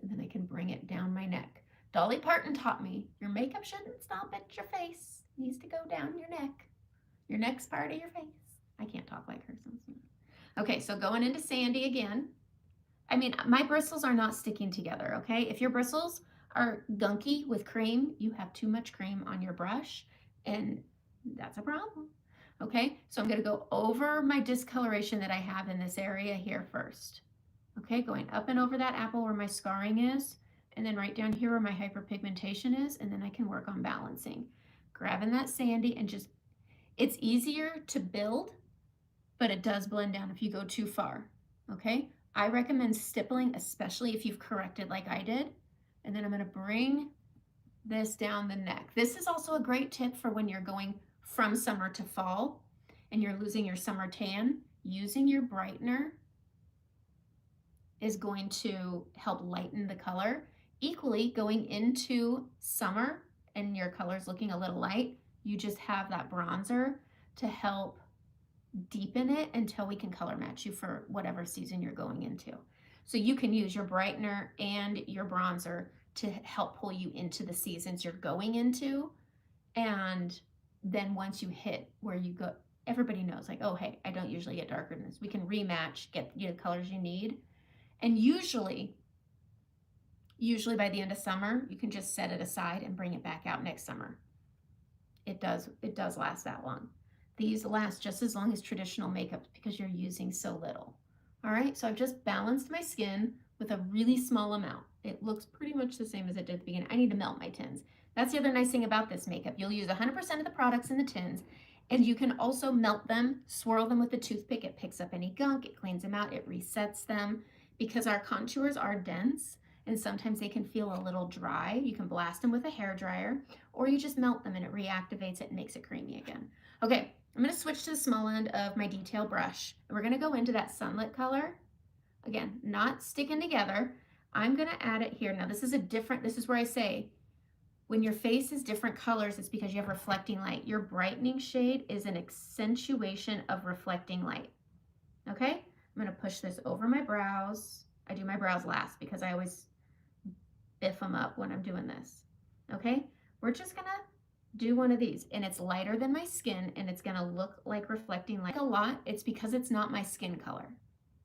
and then I can bring it down my neck. Dolly Parton taught me, your makeup shouldn't stop at your face. It needs to go down your neck. Your neck's part of your face. I can't talk like her. Okay, so going into Sandy again. I mean, my bristles are not sticking together, okay? If your bristles are gunky with cream, you have too much cream on your brush, and that's a problem, okay? So I'm gonna go over my discoloration that I have in this area here first, okay? Going up and over that apple where my scarring is, and then right down here where my hyperpigmentation is, and then I can work on balancing. Grabbing that Sandy and just, it's easier to build, but it does blend down if you go too far, okay? I recommend stippling, especially if you've corrected like I did. And then I'm gonna bring this down the neck. This is also a great tip for when you're going from summer to fall and you're losing your summer tan. Using your brightener is going to help lighten the color. Equally, going into summer and your color's looking a little light, you just have that bronzer to help deepen it until we can color match you for whatever season you're going into. So you can use your brightener and your bronzer to help pull you into the seasons you're going into. And then once you hit where you go, everybody knows like, oh, hey, I don't usually get darker than this. We can rematch, get you the colors you need. And usually by the end of summer, you can just set it aside and bring it back out next summer. It does last that long. These last just as long as traditional makeup because you're using so little. All right, so I've just balanced my skin with a really small amount. It looks pretty much the same as it did at the beginning. I need to melt my tins. That's the other nice thing about this makeup. You'll use 100% of the products in the tins, and you can also melt them, swirl them with a toothpick. It picks up any gunk, it cleans them out, it resets them. Because our contours are dense, and sometimes they can feel a little dry. You can blast them with a hair dryer, or you just melt them and it reactivates it and makes it creamy again. Okay, I'm gonna switch to the small end of my detail brush. And we're gonna go into that Sunlit color. Again, not sticking together. I'm gonna add it here. Now this is where I say, when your face is different colors, it's because you have reflecting light. Your brightening shade is an accentuation of reflecting light, okay? I'm gonna push this over my brows. I do my brows last because I always biff them up when I'm doing this, okay? We're just gonna do one of these, and it's lighter than my skin, and it's gonna look like reflecting light a lot. It's because it's not my skin color.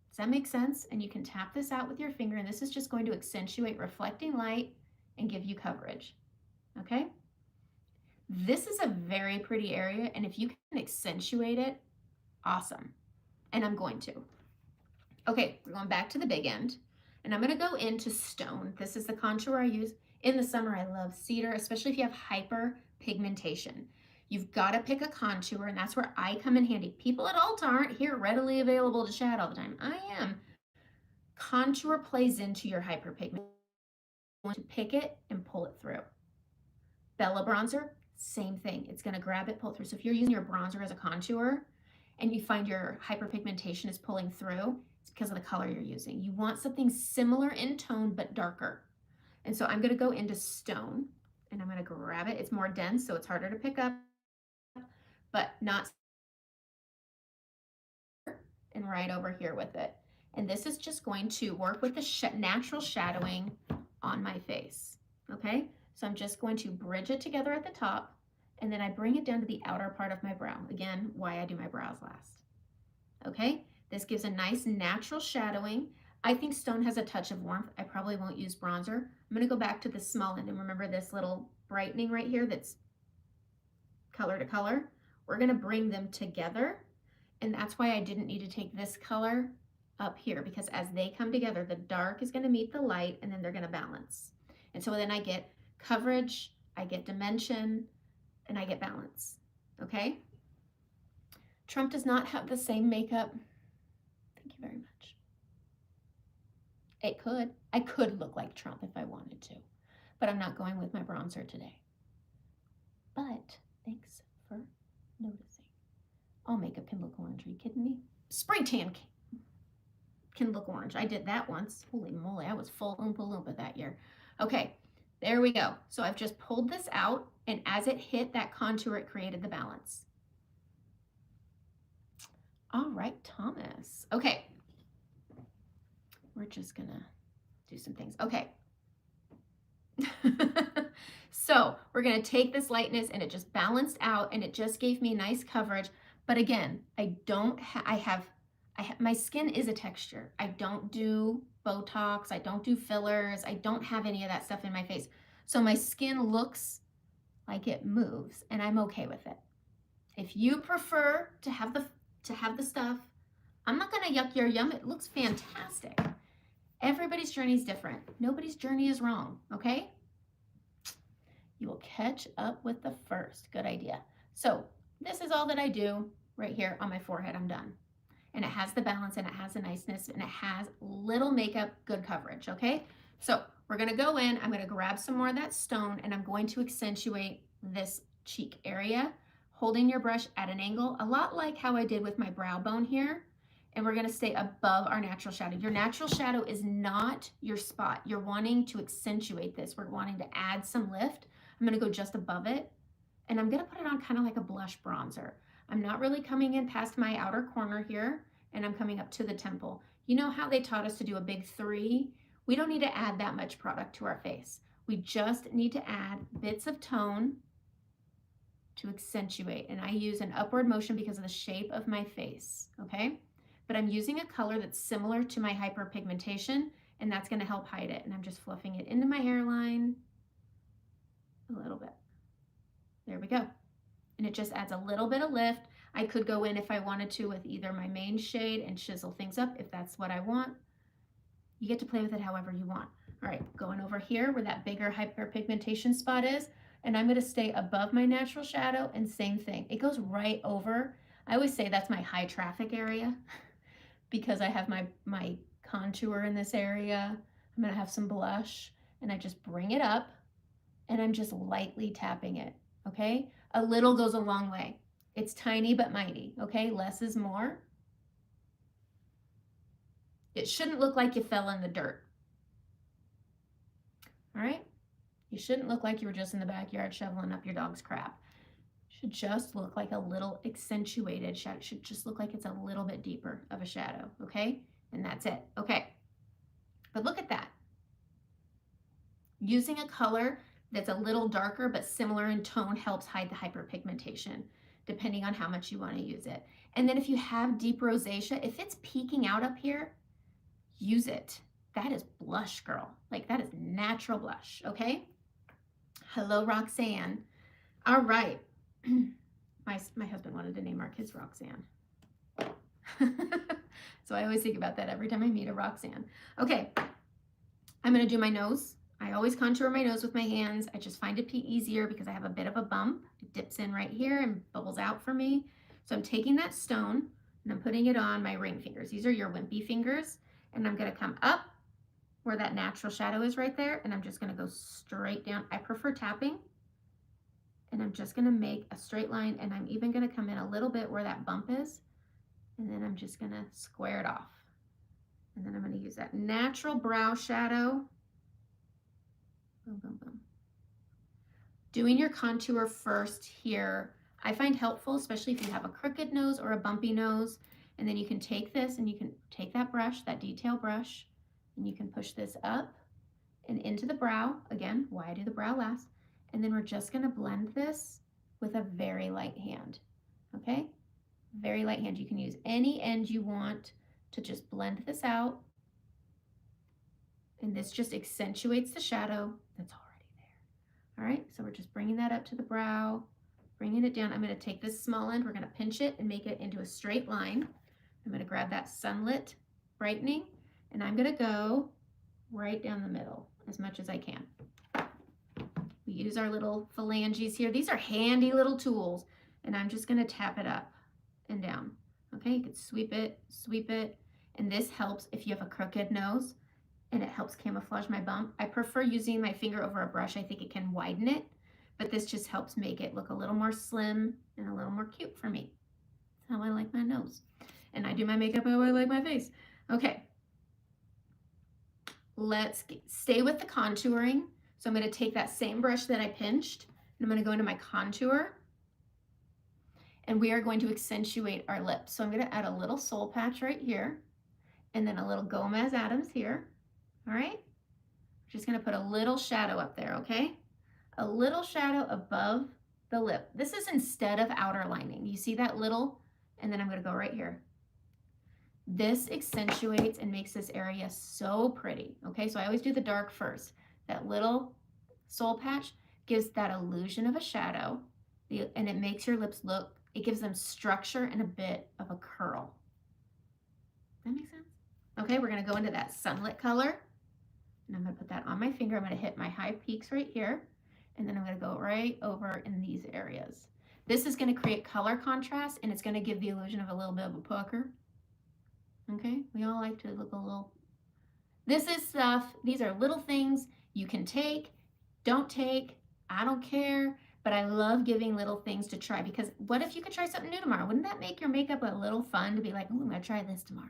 Does that make sense? And you can tap this out with your finger, and this is just going to accentuate reflecting light and give you coverage, okay? This is a very pretty area, and if you can accentuate it, awesome. And I'm going to. Okay, we're going back to the big end, and I'm gonna go into Stone. This is the contour I use. In the summer, I love Cedar, especially if you have hyperpigmentation. You've gotta pick a contour, and that's where I come in handy. People at Ulta aren't here readily available to chat all the time. I am. Contour plays into your hyperpigmentation. You want to pick it and pull it through. Bella bronzer, same thing. It's gonna grab it, pull it through. So if you're using your bronzer as a contour and you find your hyperpigmentation is pulling through, it's because of the color you're using. You want something similar in tone but darker. And so I'm gonna go into Stone and I'm gonna grab it. It's more dense, so it's harder to pick up, but not, and right over here with it. And this is just going to work with the natural shadowing on my face, okay? So I'm just going to bridge it together at the top, and then I bring it down to the outer part of my brow. Again, why I do my brows last, okay? This gives a nice natural shadowing. I think Stone has a touch of warmth. I probably won't use bronzer. I'm gonna go back to the small end, and remember this little brightening right here that's color to color? We're gonna bring them together, and that's why I didn't need to take this color up here, because as they come together, the dark is gonna meet the light, and then they're gonna balance. And so then I get coverage, I get dimension, and I get balance, okay? Trump does not have the same makeup. Thank you very much. It could. I could look like Trump if I wanted to, but I'm not going with my bronzer today. But thanks for noticing. All makeup can look orange. Are you kidding me? Spray tan can look orange. I did that once. Holy moly, I was full Oompa Loompa that year. Okay, there we go. So I've just pulled this out, and as it hit that contour, it created the balance. All right, Thomas. Okay, we're just gonna do some things. Okay. So we're gonna take this lightness, and it just balanced out, and it just gave me nice coverage. But again, my skin is a texture. I don't do Botox, I don't do fillers, I don't have any of that stuff in my face. So my skin looks like it moves, and I'm okay with it. If you prefer to have the stuff, I'm not gonna yuck your yum. It looks fantastic. Everybody's journey is different. Nobody's journey is wrong, okay? You will catch up with the first. Good idea. So this is all that I do right here on my forehead. I'm done. And it has the balance, and it has the niceness, and it has little makeup, good coverage, okay? So we're gonna go in, I'm gonna grab some more of that stone, and I'm going to accentuate this cheek area, holding your brush at an angle, a lot like how I did with my brow bone here. And we're gonna stay above our natural shadow. Your natural shadow is not your spot. You're wanting to accentuate this. We're wanting to add some lift. I'm gonna go just above it, and I'm gonna put it on kind of like a blush bronzer. I'm not really coming in past my outer corner here, and I'm coming up to the temple. You know how they taught us to do a big 3? We don't need to add that much product to our face. We just need to add bits of tone to accentuate. And I use an upward motion because of the shape of my face, okay? But I'm using a color that's similar to my hyperpigmentation, and that's gonna help hide it. And I'm just fluffing it into my hairline a little bit. There we go. And it just adds a little bit of lift. I could go in if I wanted to with either my main shade and chisel things up if that's what I want. You get to play with it however you want. All right, going over here where that bigger hyperpigmentation spot is, and I'm gonna stay above my natural shadow, and same thing. It goes right over. I always say that's my high traffic area because I have my contour in this area. I'm gonna have some blush, and I just bring it up, and I'm just lightly tapping it, okay? A little goes a long way. It's tiny but mighty, okay? Less is more. It shouldn't look like you fell in the dirt. All right? You shouldn't look like you were just in the backyard shoveling up your dog's crap. It should just look like a little accentuated shadow. It should just look like it's a little bit deeper of a shadow, okay? And that's it, okay? But look at that. Using a color that's a little darker but similar in tone helps hide the hyperpigmentation, depending on how much you want to use it. And then if you have deep rosacea, if it's peeking out up here, use it. That is blush, girl. Like, that is natural blush, okay? Hello, Roxanne. All right. My husband wanted to name our kids Roxanne. So I always think about that every time I meet a Roxanne. Okay, I'm gonna do my nose. I always contour my nose with my hands. I just find it easier because I have a bit of a bump. It dips in right here and bubbles out for me. So I'm taking that stone and I'm putting it on my ring fingers. These are your wimpy fingers. And I'm gonna come up where that natural shadow is right there, and I'm just gonna go straight down. I prefer tapping, and I'm just gonna make a straight line, and I'm even gonna come in a little bit where that bump is, and then I'm just gonna square it off. And then I'm gonna use that natural brow shadow. Boom, boom, boom. Doing your contour first here, I find helpful, especially if you have a crooked nose or a bumpy nose. And then you can take this and you can take that brush, that detail brush, and you can push this up and into the brow. Again, why I do the brow last. And then we're just gonna blend this with a very light hand, okay? Very light hand. You can use any end you want to just blend this out. And this just accentuates the shadow that's already there. All right, so we're just bringing that up to the brow, bringing it down. I'm gonna take this small end, we're gonna pinch it and make it into a straight line. I'm gonna grab that Sunlit Brightening, and I'm gonna go right down the middle as much as I can. We use our little phalanges here. These are handy little tools, and I'm just gonna tap it up and down. Okay, you could sweep it, and this helps if you have a crooked nose, and it helps camouflage my bump. I prefer using my finger over a brush. I think it can widen it, but this just helps make it look a little more slim and a little more cute for me. That's how I like my nose. And I do my makeup how I like my face. Okay. Let's stay with the contouring. So I'm going to take that same brush that I pinched, and I'm going to go into my contour, and we are going to accentuate our lips. So I'm going to add a little soul patch right here, and then a little Gomez Adams here. All right. Just going to put a little shadow up there, okay? A little shadow above the lip. This is instead of outer lining. You see that little, and then I'm going to go right here. This accentuates and makes this area so pretty, okay? So I always do the dark first. That little soul patch gives that illusion of a shadow, and it makes your lips look, it gives them structure and a bit of a curl. That makes sense? Okay, we're gonna go into that sunlit color, and I'm gonna put that on my finger. I'm gonna hit my high peaks right here, and then I'm gonna go right over in these areas. This is gonna create color contrast, and it's gonna give the illusion of a little bit of a pucker. Okay, we all like to look a little. This is stuff, these are little things you can take, don't take, I don't care, but I love giving little things to try, because what if you could try something new tomorrow? Wouldn't that make your makeup a little fun to be like, oh, I'm gonna try this tomorrow?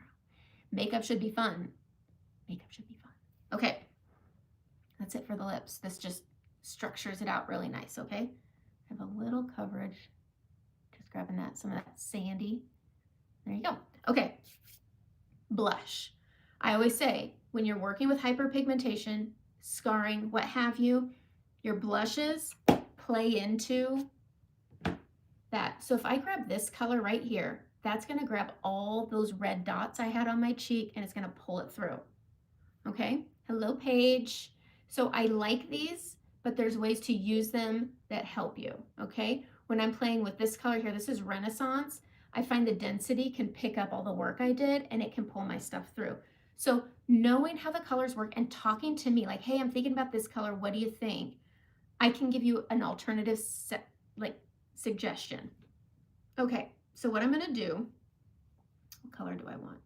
Makeup should be fun. Makeup should be fun. Okay, that's it for the lips. This just structures it out really nice, okay? I have a little coverage, just grabbing that, some of that sandy. There you go. Okay. Blush. I always say when you're working with hyperpigmentation, scarring, what have you, your blushes play into that. So if I grab this color right here, that's going to grab all those red dots I had on my cheek, and it's going to pull it through. Okay? Hello, Paige. So I like these, but there's ways to use them that help you. Okay? When I'm playing with this color here, this is Renaissance. I find the density can pick up all the work I did, and it can pull my stuff through. So knowing how the colors work and talking to me like, hey, I'm thinking about this color. What do you think? I can give you an alternative suggestion. Okay, so what I'm going to do, what color do I want?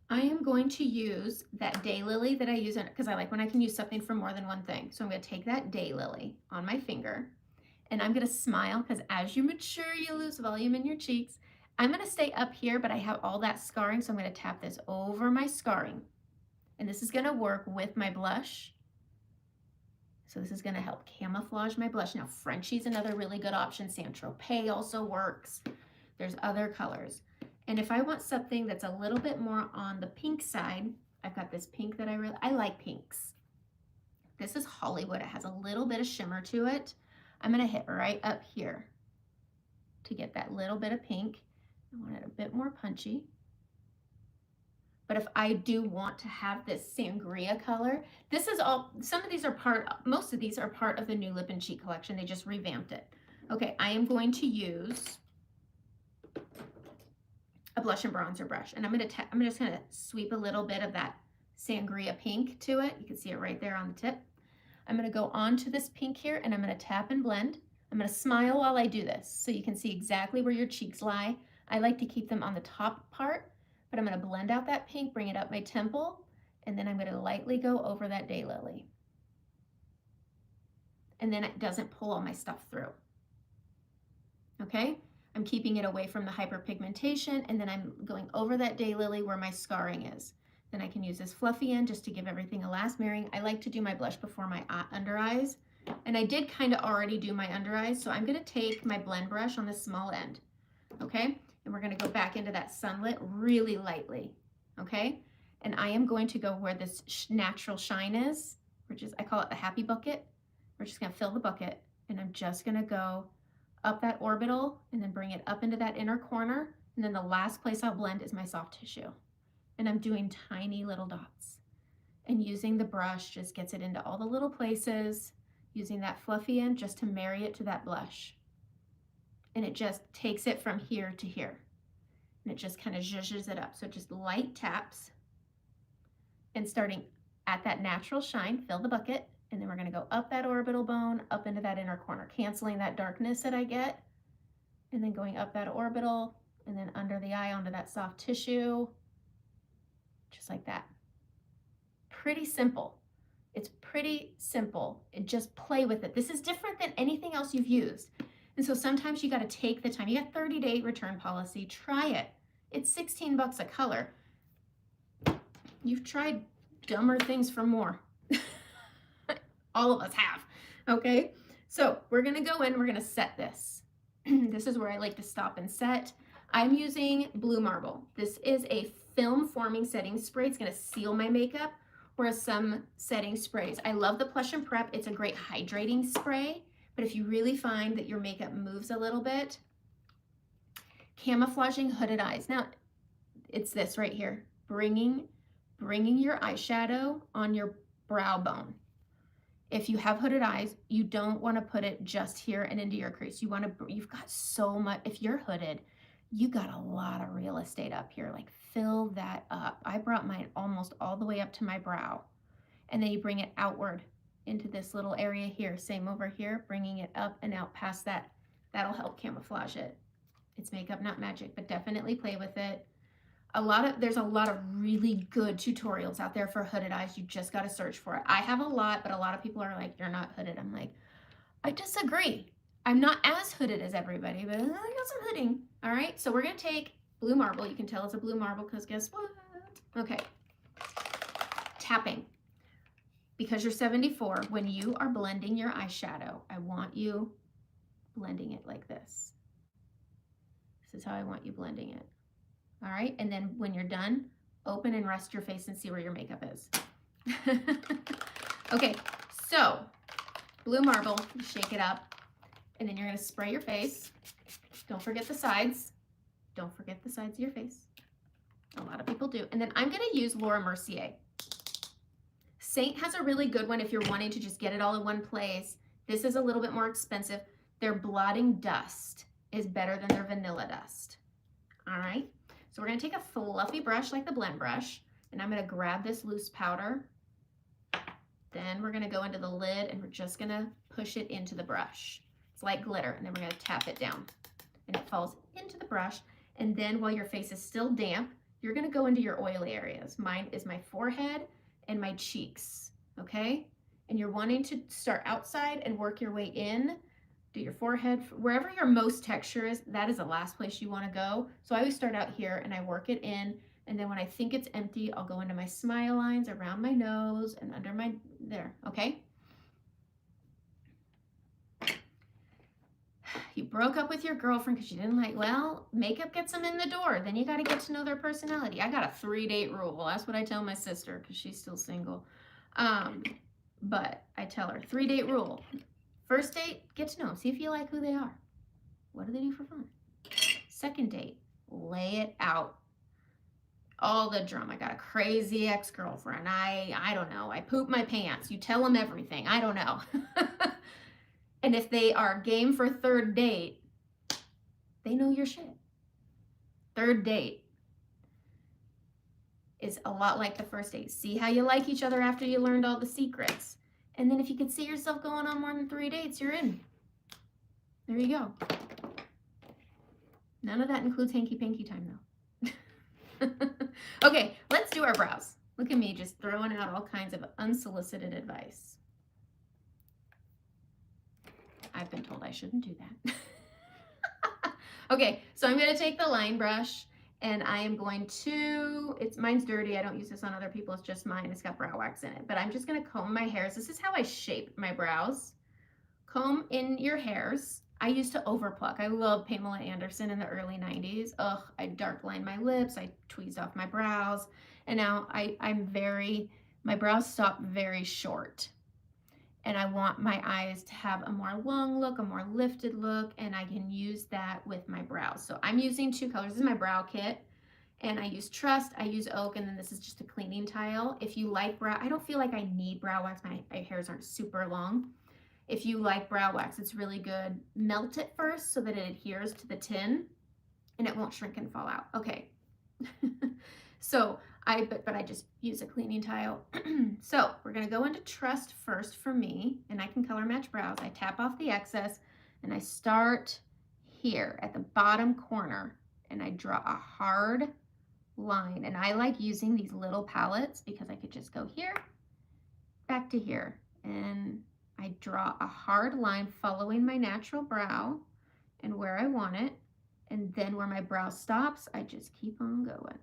I am going to use that Daylily that I use because I like when I can use something for more than one thing. So I'm going to take that Daylily on my finger, and I'm going to smile, because as you mature, you lose volume in your cheeks. I'm going to stay up here, but I have all that scarring, so I'm going to tap this over my scarring. And this is going to work with my blush. So this is going to help camouflage my blush. Now, Frenchie's another really good option. Saint-Tropez also works. There's other colors. And if I want something that's a little bit more on the pink side, I've got this pink that I like pinks. This is Hollywood. It has a little bit of shimmer to it. I'm going to hit right up here to get that little bit of pink. I want it a bit more punchy. But if I do want to have this sangria color, this is all, most of these are part of the new Lip and Cheek collection. They just revamped it. Okay, I am going to use a blush and bronzer brush, and I'm just gonna sweep a little bit of that sangria pink to it. You can see it right there on the tip. I'm gonna go on to this pink here, and I'm gonna tap and blend. I'm gonna smile while I do this, so you can see exactly where your cheeks lie. I like to keep them on the top part, but I'm gonna blend out that pink, bring it up my temple, and then I'm gonna lightly go over that Daylily. And then it doesn't pull all my stuff through. Okay? I'm keeping it away from the hyperpigmentation, and then I'm going over that Daylily where my scarring is. Then I can use this fluffy end just to give everything a last mirroring. I like to do my blush before my under eyes, and I did kind of already do my under eyes, so I'm going to take my blend brush on the small end, okay? And we're going to go back into that sunlit really lightly, okay? And I am going to go where this natural shine is, which is, I call it the happy bucket. We're just going to fill the bucket, and I'm just going to go up that orbital and then bring it up into that inner corner. And then the last place I'll blend is my soft tissue. And I'm doing tiny little dots. And using the brush just gets it into all the little places, using that fluffy end just to marry it to that blush. And it just takes it from here to here. And it just kind of zhuzhes it up. So just light taps. And starting at that natural shine, fill the bucket. And then we're going to go up that orbital bone, up into that inner corner, canceling that darkness that I get. And then going up that orbital, and then under the eye onto that soft tissue, just like that. pretty simple. It's pretty simple. And just play with it. This is different than anything else you've used. And so sometimes you got to take the time. You got 30-day return policy. Try it. It's $16 a color. You've tried dumber things for more. All of us have. Okay? So we're going to go in. We're going to set this. This is where I like to stop and set. I'm using Blue Marble. This is a film forming setting spray. It's going to seal my makeup, whereas some setting sprays. I love the Plush and Prep. It's a great hydrating spray, but if you really find that your makeup moves a little bit, camouflaging hooded eyes. Now, it's this right here, bringing your eyeshadow on your brow bone. If you have hooded eyes, you don't want to put it just here and into your crease. You've got so much, if you're hooded, you got a lot of real estate up here. Like, fill that up. I brought mine almost all the way up to my brow. And then you bring it outward into this little area here. Same over here, bringing it up and out past that. That'll help camouflage it. It's makeup, not magic, but definitely play with it. There's a lot of really good tutorials out there for hooded eyes. You just got to search for it. I have a lot, but a lot of people are like, you're not hooded. I'm like, I disagree. I'm not as hooded as everybody, but I got some hooding. All right, so we're going to take Blue Marble. You can tell it's a Blue Marble because guess what? Okay. Tapping. Because you're 74, when you are blending your eyeshadow, I want you blending it like this. This is how I want you blending it. All right, and then when you're done, open and rest your face and see where your makeup is. Okay, so Blue Marble, you shake it up, and then you're gonna spray your face. Don't forget the sides. Don't forget the sides of your face. A lot of people do. And then I'm gonna use Laura Mercier. Saint has a really good one if you're wanting to just get it all in one place. This is a little bit more expensive. Their blotting dust is better than their vanilla dust. All right. So we're going to take a fluffy brush like the blend brush, and I'm going to grab this loose powder. Then we're going to go into the lid, and we're just going to push it into the brush. It's like glitter, and then we're going to tap it down, and it falls into the brush. And then while your face is still damp, you're going to go into your oily areas. Mine is my forehead and my cheeks, okay? And you're wanting to start outside and work your way in. Do your forehead, wherever your most texture is, that is the last place you want to go. So I always start out here and I work it in, and then when I think it's empty, I'll go into my smile lines around my nose and under my, there, okay? You broke up with your girlfriend because you didn't like, well, makeup gets them in the door. Then you got to get to know their personality. I got a 3-date rule. That's what I tell my sister because she's still single. But I tell her, 3-date rule. First date, get to know them. See if you like who they are. What do they do for fun? Second date, lay it out. All the drama. I got a crazy ex-girlfriend. I don't know. I poop my pants. You tell them everything. I don't know. And if they are game for third date, they know your shit. Third date is a lot like the first date. See how you like each other after you learned all the secrets. And then if you could see yourself going on more than 3 dates, you're in. There you go. None of that includes hanky-panky time, though. Okay, let's do our brows. Look at me just throwing out all kinds of unsolicited advice. I've been told I shouldn't do that. Okay, so I'm going to take the line brush, and I am going to, mine's dirty. I don't use this on other people. It's just mine. It's got brow wax in it. But I'm just going to comb my hairs. This is how I shape my brows. Comb in your hairs. I used to overpluck. I love Pamela Anderson in the early 90s. Ugh, I dark lined my lips. I tweezed off my brows. And now my brows stop very short. And I want my eyes to have a more long look, a more lifted look, and I can use that with my brows. So I'm using 2 colors. This is my brow kit, and I use Trust, I use Oak, and then this is just a cleaning tile. If you like I don't feel like I need brow wax. My hairs aren't super long. If you like brow wax, it's really good. Melt it first so that it adheres to the tin, and it won't shrink and fall out. Okay. So but I just use a cleaning tile. So we're gonna go into Trust first for me, and I can color match brows. I tap off the excess, and I start here at the bottom corner, and I draw a hard line. And I like using these little palettes because I could just go here back to here and I draw a hard line following my natural brow and where I want it. And then where my brow stops, I just keep on going.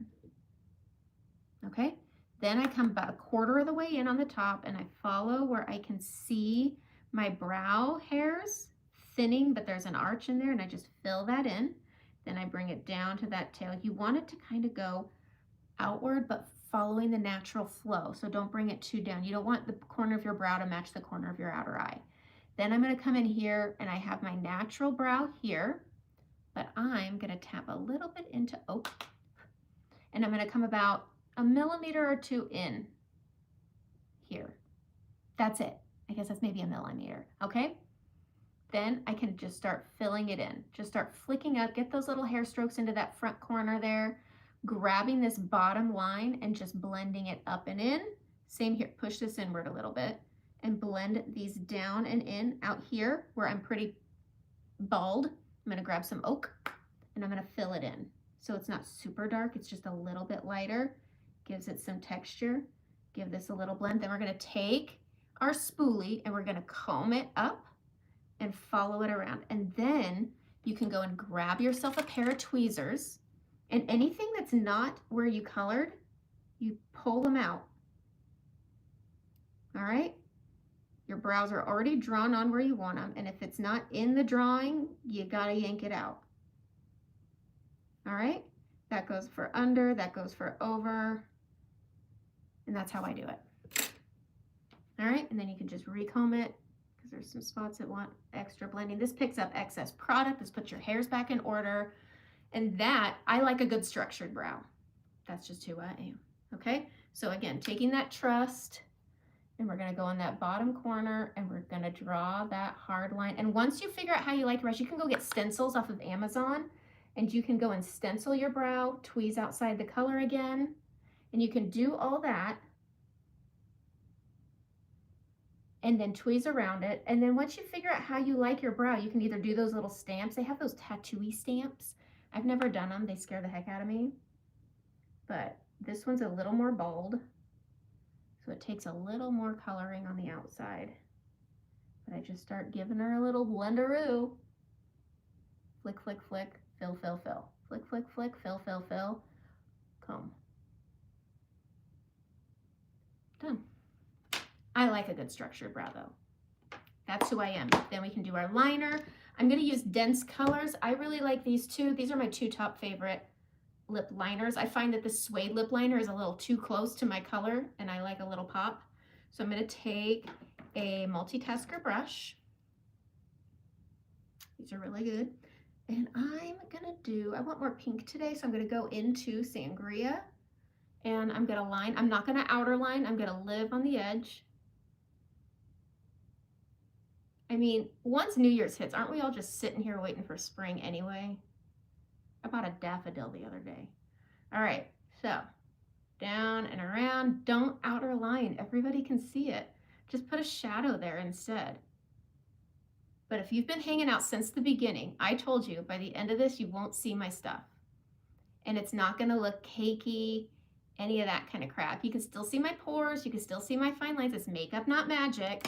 Okay? Then I come about a quarter of the way in on the top and I follow where I can see my brow hairs thinning, but there's an arch in there and I just fill that in. Then I bring it down to that tail. You want it to kind of go outward, but following the natural flow. So don't bring it too down. You don't want the corner of your brow to match the corner of your outer eye. Then I'm going to come in here and I have my natural brow here, but I'm going to tap a little bit into oak and I'm going to come about a millimeter or two in here. That's it. I guess that's maybe a millimeter. Okay. Then I can just start filling it in. Just start flicking up, get those little hair strokes into that front corner there, grabbing this bottom line and just blending it up and in. Same here, push this inward a little bit and blend these down and in out here where I'm pretty bald. I'm gonna grab some oak and I'm gonna fill it in. So it's not super dark, it's just a little bit lighter, gives it some texture. Give this a little blend. Then we're gonna take our spoolie and we're gonna comb it up and follow it around. And then you can go and grab yourself a pair of tweezers and anything that's not where you colored, you pull them out. All right? Your brows are already drawn on where you want them. And if it's not in the drawing, you gotta yank it out. All right? That goes for under, that goes for over. And that's how I do it. All right, and then you can just recomb it because there's some spots that want extra blending. This picks up excess product. This puts your hairs back in order. And that, I like a good structured brow. That's just who I am, okay? So again, taking that trust, and we're gonna go in that bottom corner, and we're gonna draw that hard line. And once you figure out how you like your brows, you can go get stencils off of Amazon, and you can go and stencil your brow, tweeze outside the color again, and you can do all that, and then tweeze around it. And then once you figure out how you like your brow, you can either do those little stamps. They have those tattooy stamps. I've never done them. They scare the heck out of me. But this one's a little more bold, so it takes a little more coloring on the outside. But I just start giving her a little blenderoo. Flick, flick, flick, fill, fill, fill. Flick, flick, flick, fill, fill, fill. Comb. Done. I like a good structured brow though. That's who I am. Then we can do our liner. I'm gonna use dense colors. I really like these two. These are my two top favorite lip liners. I find that the suede lip liner is a little too close to my color and I like a little pop. So I'm gonna take a multitasker brush. These are really good. And I'm gonna do, I want more pink today, so I'm gonna go into Sangria and I'm gonna line. I'm not gonna outer line, I'm gonna live on the edge. I mean, once New Year's hits, aren't we all just sitting here waiting for spring anyway? I bought a daffodil the other day. All right, so down and around. Don't outer line. Everybody can see it. Just put a shadow there instead. But if you've been hanging out since the beginning, I told you by the end of this, you won't see my stuff. And it's not gonna look cakey, any of that kind of crap. You can still see my pores. You can still see my fine lines. It's makeup, not magic.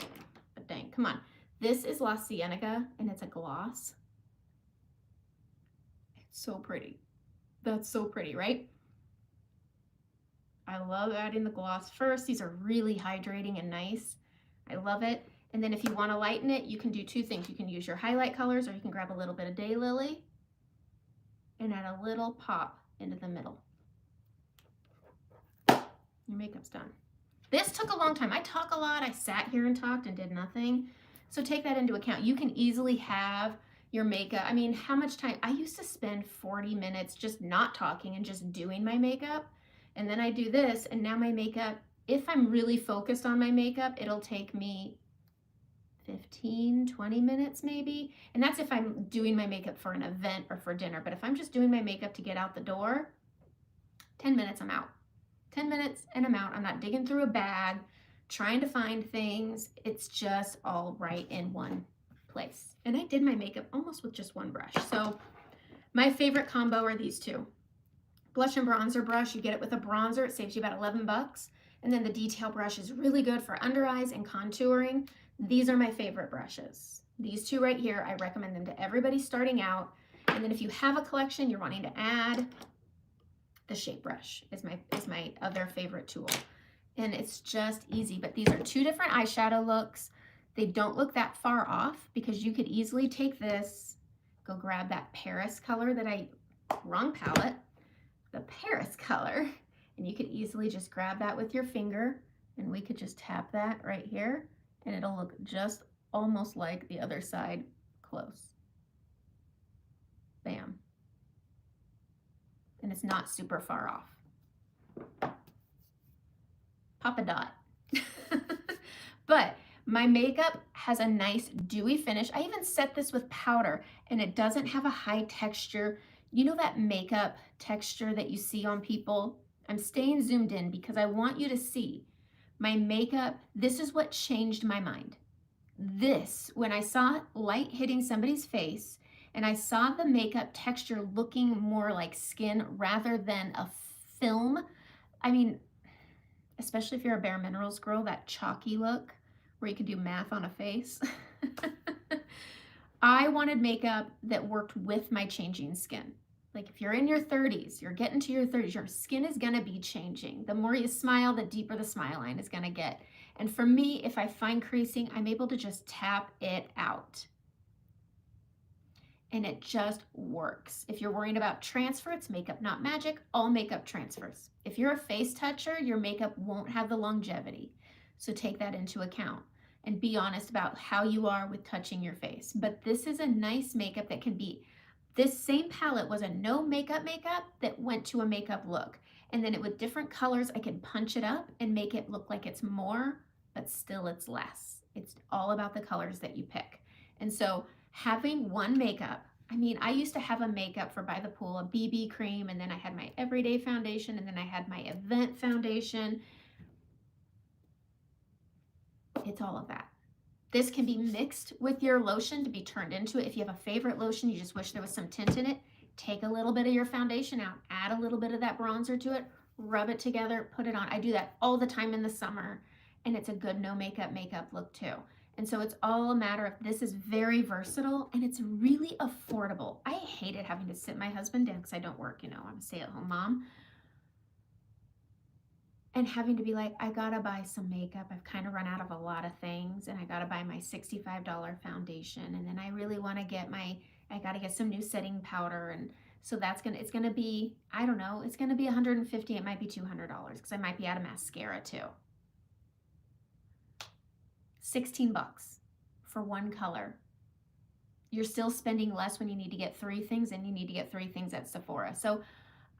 But dang, come on. This is La Cienega, and it's a gloss. It's so pretty. That's so pretty, right? I love adding the gloss first. These are really hydrating and nice. I love it. And then if you want to lighten it, you can do two things. You can use your highlight colors, or you can grab a little bit of Daylily and add a little pop into the middle. Your makeup's done. This took a long time. I talk a lot. I sat here and talked and did nothing. So take that into account. You can easily have your makeup. I mean, how much time? I used to spend 40 minutes just not talking and just doing my makeup. And then I do this, and now my makeup, if I'm really focused on my makeup, it'll take me 15, 20 minutes maybe. And that's if I'm doing my makeup for an event or for dinner. But if I'm just doing my makeup to get out the door, 10 minutes, I'm out. 10 minutes and I'm out. I'm not digging through a bag, trying to find things. It's just all right in one place. And I did my makeup almost with just one brush. So my favorite combo are these two. Blush and bronzer brush. You get it with a bronzer. It saves you about 11 bucks. And then the detail brush is really good for under eyes and contouring. These are my favorite brushes. These two right here, I recommend them to everybody starting out. And then if you have a collection you're wanting to add, the shape brush is my other favorite tool. And it's just easy, but these are two different eyeshadow looks. They don't look that far off because you could easily take this, go grab that Paris color wrong palette, the Paris color, and you could easily just grab that with your finger, and we could just tap that right here, and it'll look just almost like the other side close. Bam. And it's not super far off. Pop a dot. But my makeup has a nice dewy finish. I even set this with powder, and it doesn't have a high texture. You know that makeup texture that you see on people? I'm staying zoomed in because I want you to see my makeup. This is what changed my mind. This, when I saw light hitting somebody's face and I saw the makeup texture looking more like skin rather than a film, I mean, especially if you're a Bare Minerals girl, that chalky look where you can do math on a face. I wanted makeup that worked with my changing skin. Like if you're in your 30s, you're getting to your 30s, your skin is gonna be changing. The more you smile, the deeper the smile line is gonna get. And for me, if I find creasing, I'm able to just tap it out. And it just works. If you're worrying about transfer, it's makeup, not magic. All makeup transfers. If you're a face toucher, your makeup won't have the longevity. So take that into account and be honest about how you are with touching your face. But this is a nice makeup that can be, this same palette was a no makeup that went to a makeup look. And then with different colors, I can punch it up and make it look like it's more, but still it's less. It's all about the colors that you pick. And so having one makeup, I mean, I used to have a makeup for by the pool, a BB cream, and then I had my everyday foundation, and then I had my event foundation. It's all of that. This can be mixed with your lotion to be turned into it. If you have a favorite lotion, you just wish there was some tint in it, take a little bit of your foundation out, add a little bit of that bronzer to it, rub it together, put it on. I do that all the time in the summer, and it's a good no makeup look too. And so it's all a matter of, this is very versatile and it's really affordable. I hated having to sit my husband down because I don't work, you know, I'm a stay-at-home mom. And having to be like, I gotta buy some makeup. I've kind of run out of a lot of things, and I gotta buy my $65 foundation. And then I really wanna get I gotta get some new setting powder. And so it's gonna be, I don't know, it's gonna be $150, it might be $200 because I might be out of mascara too. 16 bucks for one color. You're still spending less when you need to get 3 things, and you need to get 3 things at Sephora. So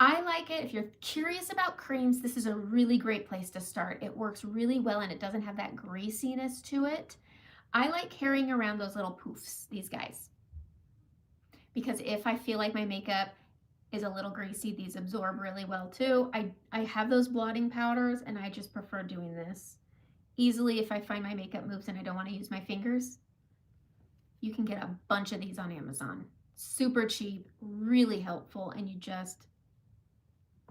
I like it. If you're curious about creams, this is a really great place to start. It works really well, and it doesn't have that greasiness to it. I like carrying around those little poofs, these guys, because if I feel like my makeup is a little greasy, these absorb really well too. I have those blotting powders, and I just prefer doing this. Easily, if I find my makeup moves and I don't want to use my fingers, you can get a bunch of these on Amazon. Super cheap, really helpful, and you just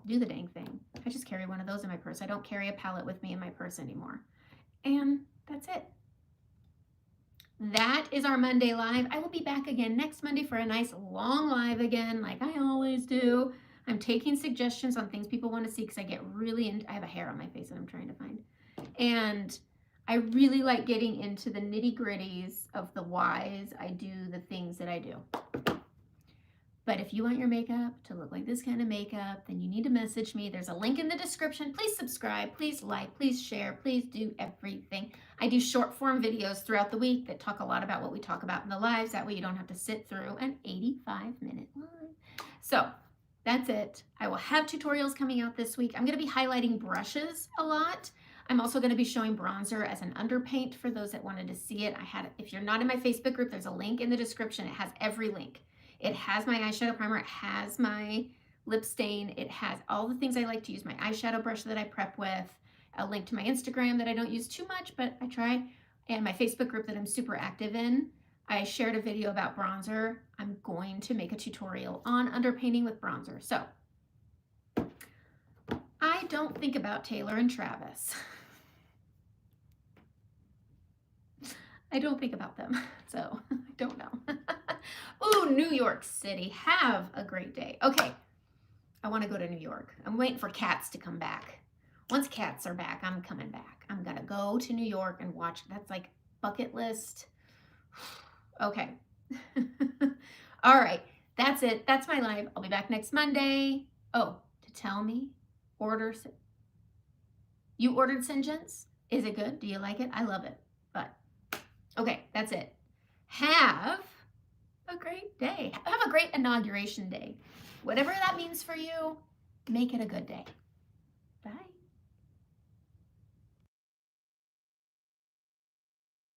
do the dang thing. I just carry one of those in my purse. I don't carry a palette with me in my purse anymore. And that's it. That is our Monday live. I will be back again next Monday for a nice long live again, like I always do. I'm taking suggestions on things people want to see because I get really I have a hair on my face that I'm trying to find. And I really like getting into the nitty-gritties of the whys I do the things that I do. But if you want your makeup to look like this kind of makeup, then you need to message me. There's a link in the description. Please subscribe, please like, please share, please do everything. I do short form videos throughout the week that talk a lot about what we talk about in the lives. That way you don't have to sit through an 85-minute live. So that's it. I will have tutorials coming out this week. I'm going to be highlighting brushes a lot. I'm also going to be showing bronzer as an underpaint for those that wanted to see it. If you're not in my Facebook group, there's a link in the description. It has every link. It has my eyeshadow primer. It has my lip stain. It has all the things I like to use, my eyeshadow brush that I prep with, a link to my Instagram that I don't use too much, but I try, and my Facebook group that I'm super active in. I shared a video about bronzer. I'm going to make a tutorial on underpainting with bronzer. So I don't think about Taylor and Travis. I don't think about them, so I don't know. Ooh, New York City. Have a great day. Okay, I want to go to New York. I'm waiting for Cats to come back. Once Cats are back, I'm coming back. I'm going to go to New York and watch. That's like bucket list. Okay. All right. That's it. That's my live. I'll be back next Monday. Oh, to tell me, you ordered St. John's? Is it good? Do you like it? I love it. But okay, that's it. Have a great day. Have a great inauguration day. Whatever that means for you, make it a good day.